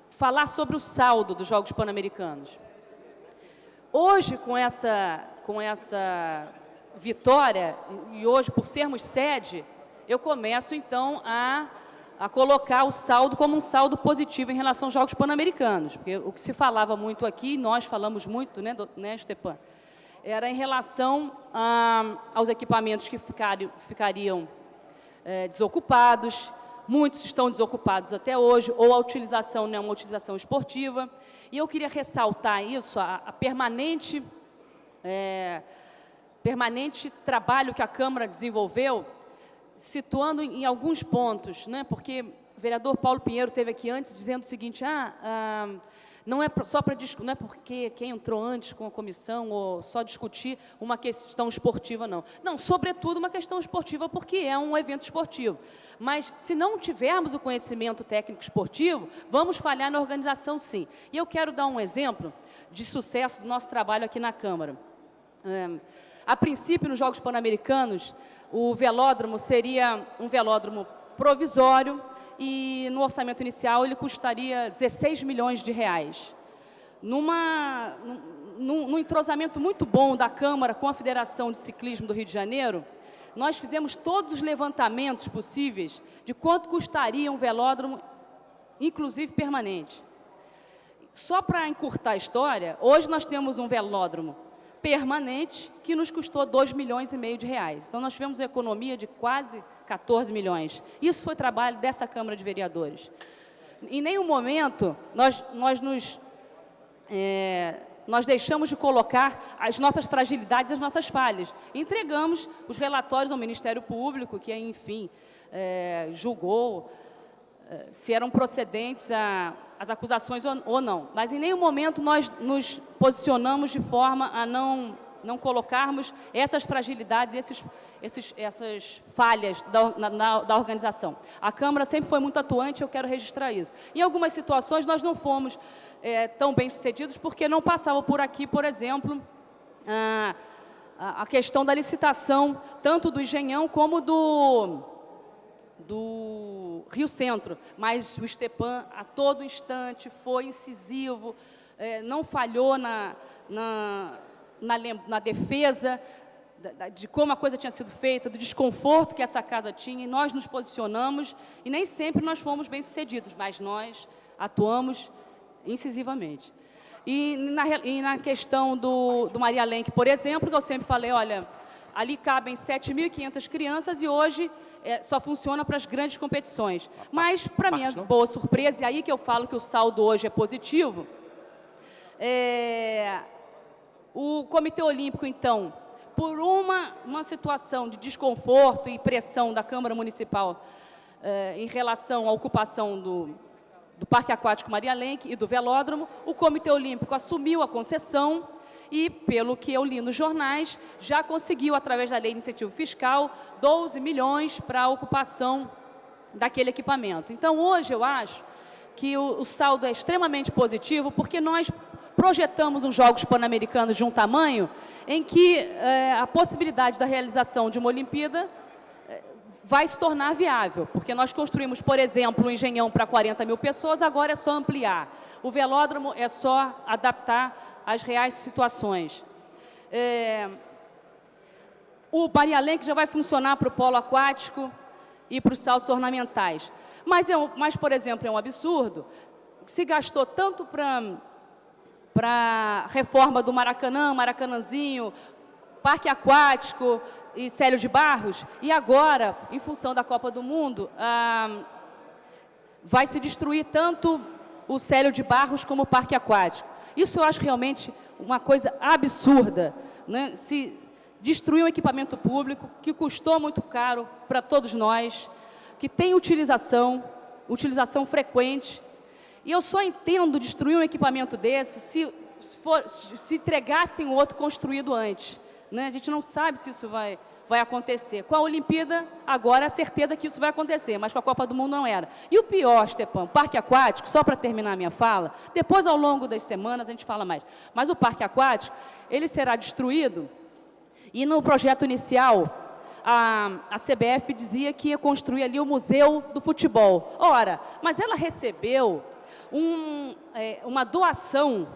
falar sobre o saldo dos Jogos Pan-Americanos. Hoje, com essa vitória, e hoje, por sermos sede, eu começo, então, a colocar o saldo como um saldo positivo em relação aos Jogos Pan-Americanos. Porque o que se falava muito aqui, nós falamos muito, né, Stepan? Era em relação aos equipamentos que ficariam desocupados, muitos estão desocupados até hoje, ou a utilização não é uma utilização esportiva. E eu queria ressaltar isso, a permanente trabalho que a Câmara desenvolveu, situando em alguns pontos, né, porque o vereador Paulo Pinheiro esteve aqui antes dizendo o seguinte, não é só para discutir, não é porque quem entrou antes com a comissão ou só discutir uma questão esportiva, não. Não, sobretudo uma questão esportiva, porque é um evento esportivo. Mas, se não tivermos o conhecimento técnico esportivo, vamos falhar na organização, sim. E eu quero dar um exemplo de sucesso do nosso trabalho aqui na Câmara. A princípio, nos Jogos Pan-Americanos, o velódromo seria um velódromo provisório, e no orçamento inicial ele custaria 16 milhões de reais. Num entrosamento muito bom da Câmara com a Federação de Ciclismo do Rio de Janeiro, nós fizemos todos os levantamentos possíveis de quanto custaria um velódromo, inclusive permanente. Só para encurtar a história, hoje nós temos um velódromo permanente que nos custou 2,5 milhões de reais. Então, nós tivemos uma economia de quase 14 milhões. Isso foi trabalho dessa Câmara de Vereadores. Em nenhum momento nós deixamos de colocar as nossas fragilidades e as nossas falhas. Entregamos os relatórios ao Ministério Público, que, enfim, julgou se eram procedentes as acusações ou não. Mas, em nenhum momento, nós nos posicionamos de forma a não colocarmos essas fragilidades e essas falhas da organização. A Câmara sempre foi muito atuante, eu quero registrar isso. Em algumas situações, nós não fomos tão bem-sucedidos, porque não passava por aqui, por exemplo, a questão da licitação, tanto do Engenhão como do Rio Centro, mas o Stepan, a todo instante, foi incisivo, não falhou na defesa de como a coisa tinha sido feita, do desconforto que essa casa tinha, e nós nos posicionamos, e nem sempre nós fomos bem-sucedidos, mas nós atuamos incisivamente. E na questão do Maria Lenk, por exemplo, que eu sempre falei, olha, ali cabem 7.500 crianças e hoje só funciona para as grandes competições. Mas, para minha boa surpresa, e aí que eu falo que o saldo hoje é positivo, o Comitê Olímpico, então, por uma situação de desconforto e pressão da Câmara Municipal em relação à ocupação do Parque Aquático Maria Lenk e do velódromo, o Comitê Olímpico assumiu a concessão e, pelo que eu li nos jornais, já conseguiu, através da Lei de Incentivo Fiscal, 12 milhões para a ocupação daquele equipamento. Então, hoje, eu acho que o saldo é extremamente positivo, porque nós projetamos uns Jogos Pan-Americanos de um tamanho em que a possibilidade da realização de uma Olimpíada vai se tornar viável, porque nós construímos, por exemplo, um engenhão para 40 mil pessoas, agora é só ampliar. O velódromo é só adaptar às reais situações. O Barialém, que já vai funcionar para o polo aquático e para os saltos ornamentais. Mas, por exemplo, é um absurdo que se gastou tanto para a reforma do Maracanã, Maracanãzinho, Parque Aquático e Célio de Barros, e agora, em função da Copa do Mundo, vai se destruir tanto o Célio de Barros como o Parque Aquático. Isso eu acho realmente uma coisa absurda, né? Se destruir um equipamento público que custou muito caro para todos nós, que tem utilização frequente. E eu só entendo destruir um equipamento desse se entregassem o outro construído antes, né? A gente não sabe se isso vai acontecer. Com a Olimpíada, agora, a certeza que isso vai acontecer, mas com a Copa do Mundo não era. E o pior, Stepan, Parque Aquático, só para terminar a minha fala, depois, ao longo das semanas, a gente fala mais. Mas o Parque Aquático, ele será destruído, e no projeto inicial, a CBF dizia que ia construir ali o Museu do Futebol. Ora, mas ela recebeu uma doação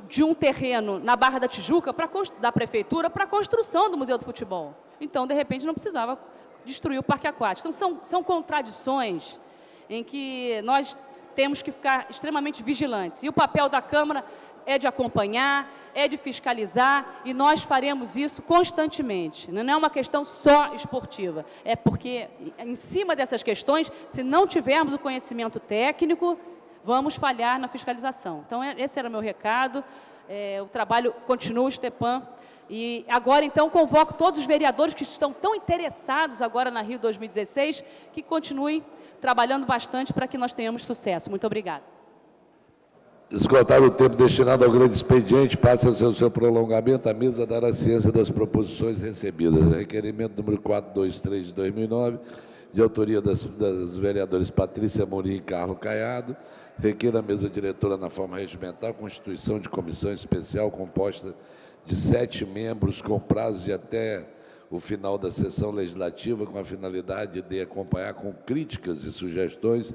de um terreno na Barra da Tijuca, da Prefeitura, para a construção do Museu do Futebol. Então, de repente, não precisava destruir o Parque Aquático. Então, são contradições em que nós temos que ficar extremamente vigilantes. E o papel da Câmara é de acompanhar, é de fiscalizar, e nós faremos isso constantemente. Não é uma questão só esportiva, é porque, em cima dessas questões, se não tivermos o conhecimento técnico, vamos falhar na fiscalização. Então, esse era o meu recado. O trabalho continua, Stepan. E agora, então, convoco todos os vereadores que estão tão interessados agora na Rio 2016, que continuem trabalhando bastante para que nós tenhamos sucesso. Muito obrigada. Esgotado o tempo destinado ao grande expediente, passa-se o seu prolongamento, a mesa dará ciência das proposições recebidas. Requerimento número 423 de 2009, de autoria das vereadores Patrícia Amorim e Carlos Caiado, requer a mesa diretora na forma regimental a constituição de comissão especial composta de 7 membros com prazo de até o final da sessão legislativa, com a finalidade de acompanhar com críticas e sugestões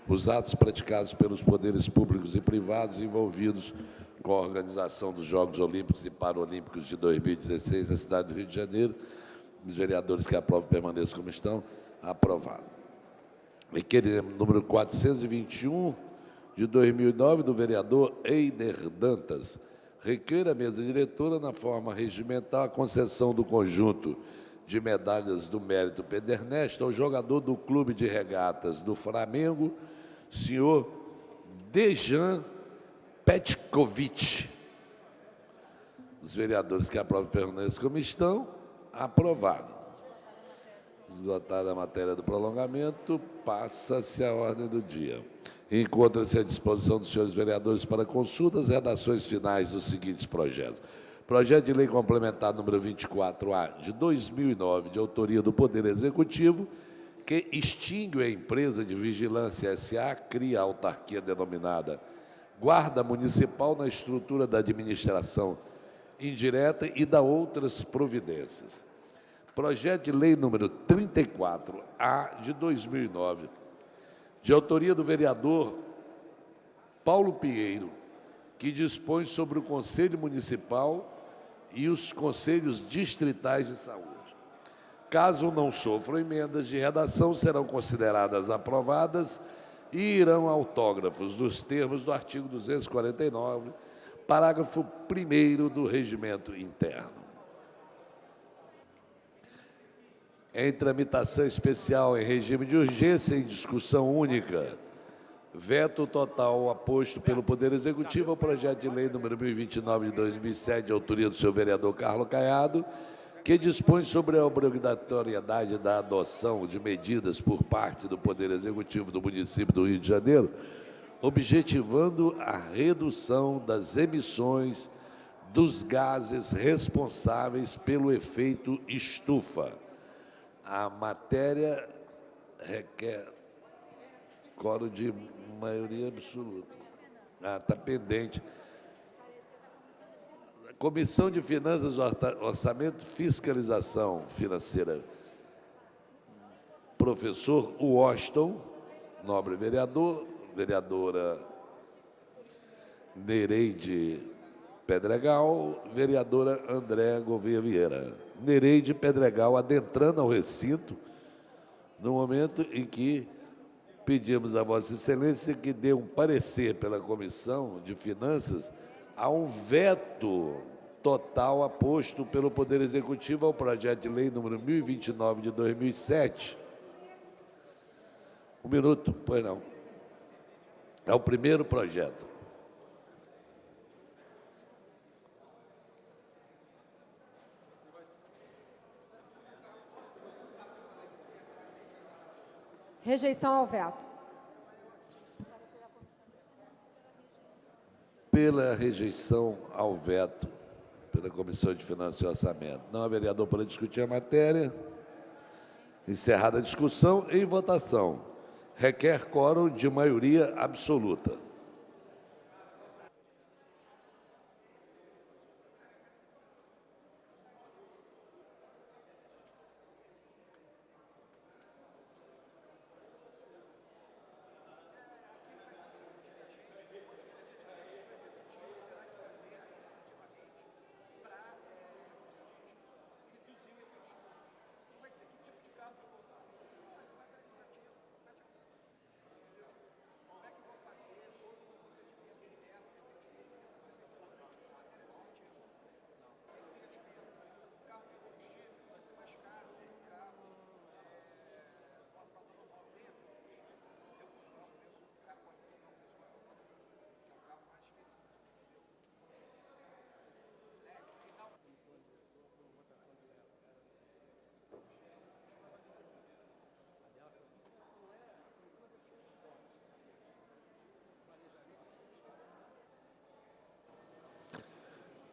os atos praticados pelos poderes públicos e privados envolvidos com a organização dos Jogos Olímpicos e Paralímpicos de 2016 na cidade do Rio de Janeiro. Os vereadores que aprovam permaneçam como estão. Aprovado. Requerimento número 421 de 2009, do vereador Einer Dantas. Requer a mesa diretora, na forma regimental, a concessão do conjunto de medalhas do mérito Pedernesto ao jogador do Clube de Regatas do Flamengo, senhor Dejan Petkovic. Os vereadores que aprovam permanecem como estão. Aprovado. Esgotada a matéria do prolongamento, passa-se a ordem do dia. Encontra-se à disposição dos senhores vereadores para consulta as redações finais dos seguintes projetos. Projeto de lei complementar número 24A de 2009, de autoria do Poder Executivo, que extingue a empresa de vigilância SA, cria a autarquia denominada Guarda Municipal na estrutura da administração indireta e dá outras providências. Projeto de lei número 34A de 2009, de autoria do vereador Paulo Pinheiro, que dispõe sobre o Conselho Municipal e os Conselhos Distritais de Saúde. Caso não sofram emendas de redação, serão consideradas aprovadas e irão autógrafos nos termos do artigo 249, parágrafo 1º do Regimento Interno. Em tramitação especial em regime de urgência, em discussão única, veto total aposto pelo Poder Executivo ao projeto de lei número 1029 de 2007, de autoria do senhor vereador Carlos Caiado, que dispõe sobre a obrigatoriedade da adoção de medidas por parte do Poder Executivo do município do Rio de Janeiro, objetivando a redução das emissões dos gases responsáveis pelo efeito estufa. A matéria requer quórum de maioria absoluta. Está pendente Comissão de Finanças, Orçamento e Fiscalização Financeira. Professor Washington, nobre vereador, vereadora Nereide Pedregal, vereadora André Gouveia Vieira. Nereide Pedregal adentrando ao recinto no momento em que pedimos a Vossa Excelência que dê um parecer pela Comissão de Finanças a um veto total aposto pelo Poder Executivo ao projeto de lei número 1029 de 2007. Um minuto, pois não. É o primeiro projeto. Rejeição ao veto. Pela rejeição ao veto pela Comissão de Finanças e Orçamento. Não há vereador para discutir a matéria. Encerrada a discussão, em votação. Requer quórum de maioria absoluta.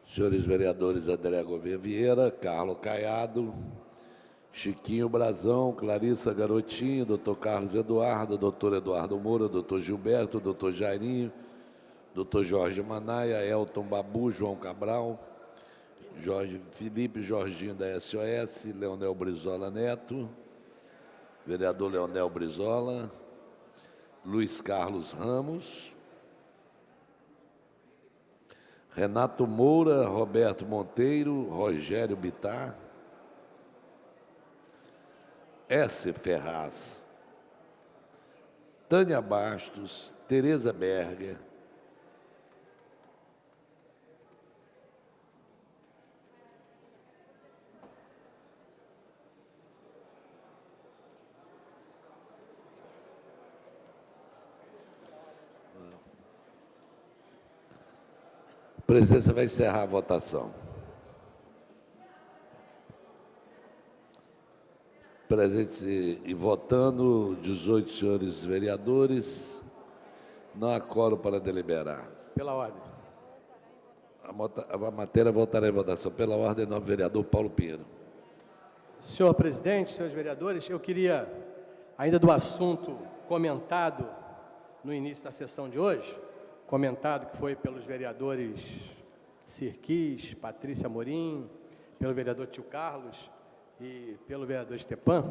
Senhores vereadores André Gouveia Vieira, Carlos Caiado, Chiquinho Brazão, Clarissa Garotinho, doutor Carlos Eduardo, doutor Eduardo Moura, doutor Gilberto, doutor Jairinho, doutor Jorge Manaia, Elton Babu, João Cabral, Jorge Felipe, Jorginho da SOS, Leonel Brizola Neto, vereador Leonel Brizola, Luiz Carlos Ramos, Renato Moura, Roberto Monteiro, Rogério Bittar, S. Ferraz, Tânia Bastos, Tereza Berger, a presidência vai encerrar a votação. Presentes e votando, 18 senhores vereadores. Não há quórum para deliberar. Pela ordem. A matéria voltará em votação. Pela ordem, nobre vereador Paulo Pinheiro. Senhor presidente, senhores vereadores, eu queria, ainda do assunto comentado no início da sessão de hoje, comentado que foi pelos vereadores Sirquis, Patrícia Amorim, pelo vereador Tio Carlos e pelo vereador Stepan,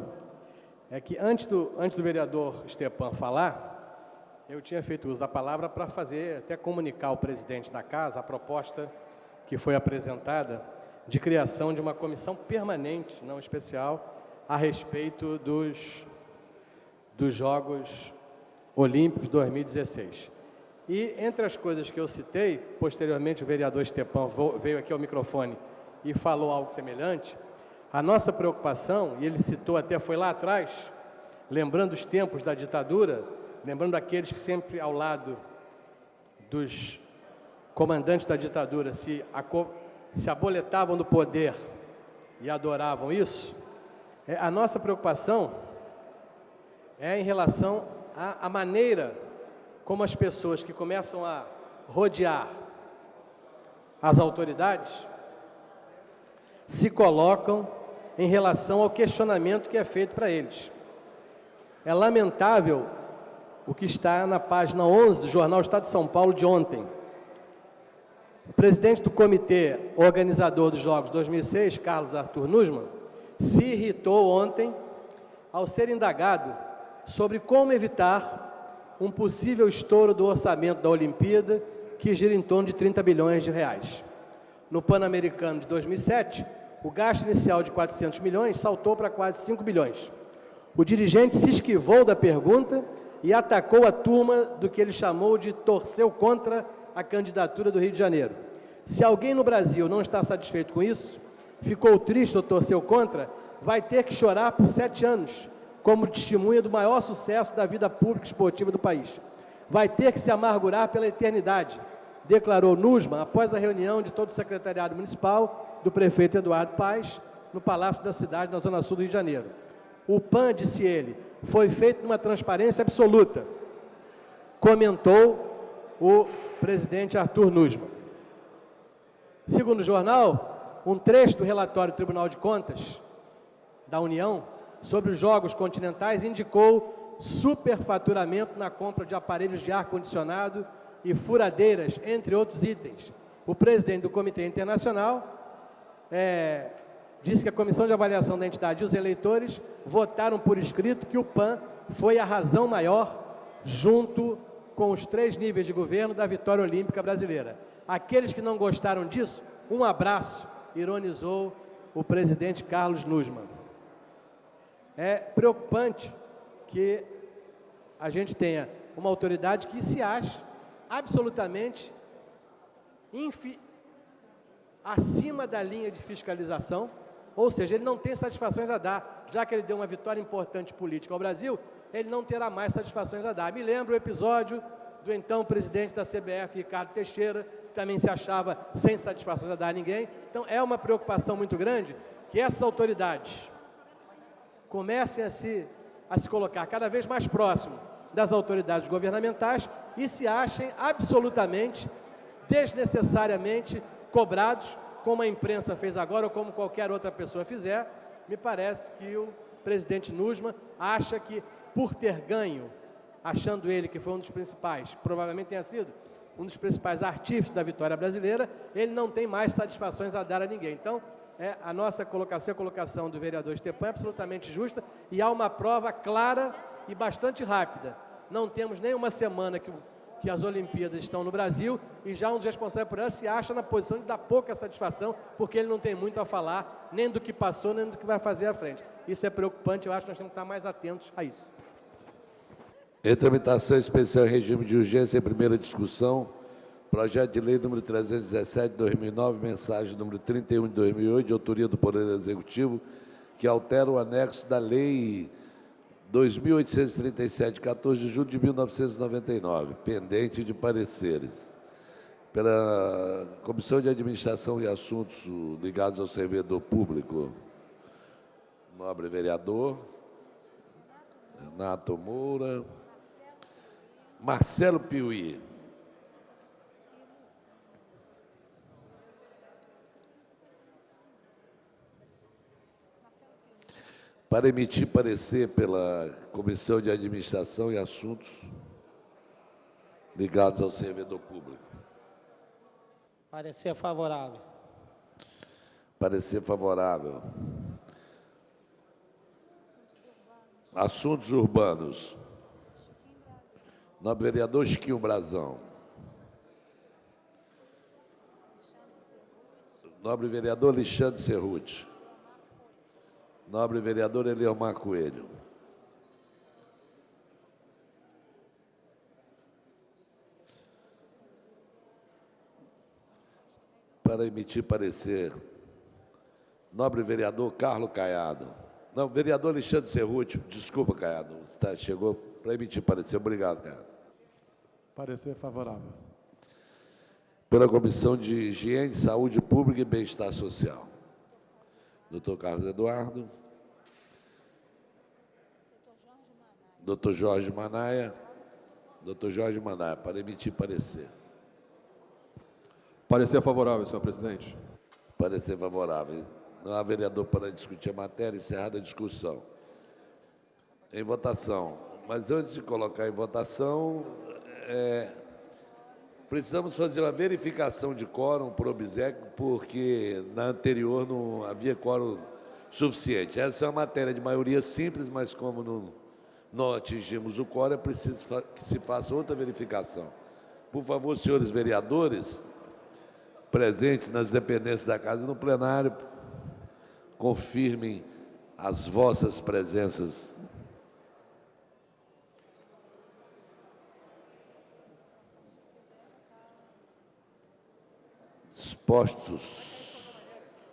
é que antes do vereador Stepan falar, eu tinha feito uso da palavra para fazer, até comunicar ao presidente da casa a proposta que foi apresentada de criação de uma comissão permanente, não especial, a respeito dos Jogos Olímpicos 2016. E, entre as coisas que eu citei, posteriormente o vereador Stepan veio aqui ao microfone e falou algo semelhante, a nossa preocupação, e ele citou até, foi lá atrás, lembrando os tempos da ditadura, lembrando daqueles que sempre ao lado dos comandantes da ditadura se aboletavam do poder e adoravam isso, a nossa preocupação é em relação à maneira como as pessoas que começam a rodear as autoridades se colocam em relação ao questionamento que é feito para eles. É lamentável o que está na página 11 do jornal Estado de São Paulo de ontem. O presidente do comitê organizador dos Jogos 2006, Carlos Arthur Nussmann, se irritou ontem ao ser indagado sobre como evitar um possível estouro do orçamento da Olimpíada, que gira em torno de 30 bilhões de reais. No Pan-Americano de 2007, o gasto inicial de 400 milhões saltou para quase 5 bilhões. O dirigente se esquivou da pergunta e atacou a turma do que ele chamou de torceu contra a candidatura do Rio de Janeiro. Se alguém no Brasil não está satisfeito com isso, ficou triste ou torceu contra, vai ter que chorar por 7 anos, como testemunha do maior sucesso da vida pública e esportiva do país. Vai ter que se amargurar pela eternidade, declarou Nussmann após a reunião de todo o secretariado municipal do prefeito Eduardo Paes, no Palácio da Cidade, na Zona Sul do Rio de Janeiro. O PAN, disse ele, foi feito numa transparência absoluta, comentou o presidente Arthur Nussmann. Segundo o jornal, um trecho do relatório do Tribunal de Contas da União sobre os Jogos Continentais indicou superfaturamento na compra de aparelhos de ar-condicionado e furadeiras, entre outros itens. O presidente do Comitê Internacional disse que a Comissão de Avaliação da entidade e os eleitores votaram por escrito que o PAN foi a razão maior, junto com os 3 níveis de governo, da vitória olímpica brasileira. Aqueles que não gostaram disso, um abraço, ironizou o presidente Carlos Nussmann. É preocupante que a gente tenha uma autoridade que se acha absolutamente acima da linha de fiscalização, ou seja, ele não tem satisfações a dar. Já que ele deu uma vitória importante política ao Brasil, ele não terá mais satisfações a dar. Me lembro o episódio do então presidente da CBF, Ricardo Teixeira, que também se achava sem satisfações a dar a ninguém. Então, é uma preocupação muito grande que essas autoridades comecem a se colocar cada vez mais próximo das autoridades governamentais e se achem absolutamente, desnecessariamente cobrados, como a imprensa fez agora ou como qualquer outra pessoa fizer. Me parece que o presidente Nussmann acha que, por ter ganho, achando ele que foi um dos principais, provavelmente tenha sido um dos principais artífices da vitória brasileira, ele não tem mais satisfações a dar a ninguém. Então, a nossa colocação, a colocação do vereador Stepan é absolutamente justa e há uma prova clara e bastante rápida. Não temos nem uma semana que as Olimpíadas estão no Brasil e já um dos responsáveis por elas se acha na posição de dar pouca satisfação, porque ele não tem muito a falar, nem do que passou, nem do que vai fazer à frente. Isso é preocupante, eu acho que nós temos que estar mais atentos a isso. Em tramitação especial em regime de urgência, em primeira discussão, projeto de lei número 317 de 2009, mensagem número 31 de 2008, de autoria do Poder Executivo, que altera o anexo da Lei 2.837, 14 de julho de 1999, pendente de pareceres. Pela Comissão de Administração e Assuntos ligados ao servidor público, nobre vereador Renato Moura, Marcelo Piuí. Para emitir parecer pela Comissão de Administração e Assuntos ligados ao servidor público. Parecer favorável. Parecer favorável. Assuntos urbanos. Nobre vereador Chiquinho Brazão. Nobre vereador Alexandre Cerruti. Nobre vereador Eliomar Coelho. Para emitir parecer, nobre vereador Carlos Caiado. Não, vereador Alexandre Cerruti, desculpa, Caiado, chegou para emitir parecer. Obrigado, Caiado. Parecer favorável. Pela Comissão de Higiene, Saúde Pública e Bem-Estar Social. Doutor Carlos Eduardo. Doutor Jorge Manaia. Doutor Jorge Manaia, para emitir parecer. Parecer favorável, senhor presidente. Parecer favorável. Não há vereador para discutir a matéria, encerrada a discussão. Em votação. Mas antes de colocar em votação, Precisamos fazer uma verificação de quórum por obséquio, porque na anterior não havia quórum suficiente. Essa é uma matéria de maioria simples, mas como não atingimos o quórum, é preciso que se faça outra verificação. Por favor, senhores vereadores, presentes nas dependências da Casa e no plenário, confirmem as vossas presenças.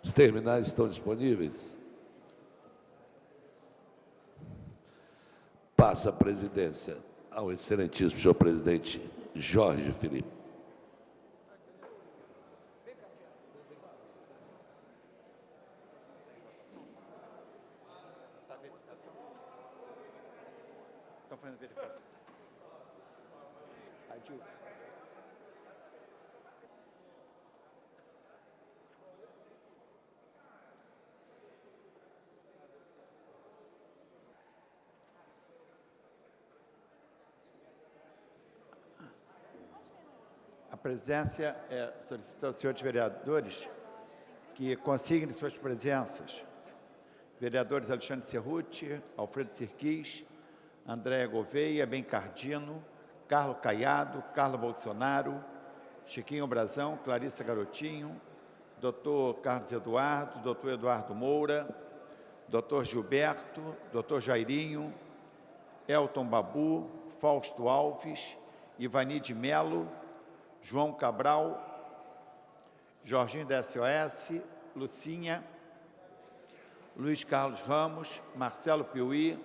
Os terminais estão disponíveis? Passa a presidência ao excelentíssimo senhor presidente Jorge Felipe. Estão fazendo verificação. Adilson. A presidência solicita aos senhores vereadores que consignem suas presenças. Vereadores Alexandre Cerruti, Alfredo Sirquis, Andréa Gouveia, Bencardino, Carlos Caiado, Carlos Bolsonaro, Chiquinho Brazão, Clarissa Garotinho, doutor Carlos Eduardo, doutor Eduardo Moura, doutor Gilberto, doutor Jairinho, Elton Babu, Fausto Alves, Ivani de Melo, João Cabral, Jorginho da SOS, Lucinha, Luiz Carlos Ramos, Marcelo Piuí,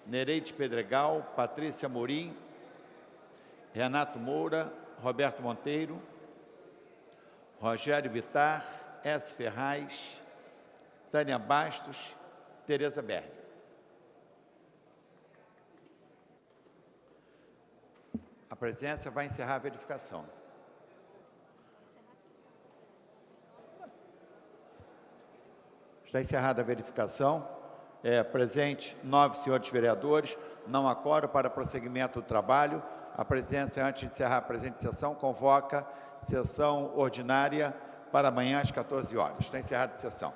Nereide Pedregal, Patrícia Morim, Renato Moura, Roberto Monteiro, Rogério Bittar, S. Ferraz, Tânia Bastos, Tereza Berg. A presidência vai encerrar a verificação. Está encerrada a verificação. Presente 9 senhores vereadores. Não há quórum para prosseguimento do trabalho. A presidência, antes de encerrar a presente sessão, convoca sessão ordinária para amanhã às 14 horas. Está encerrada a sessão.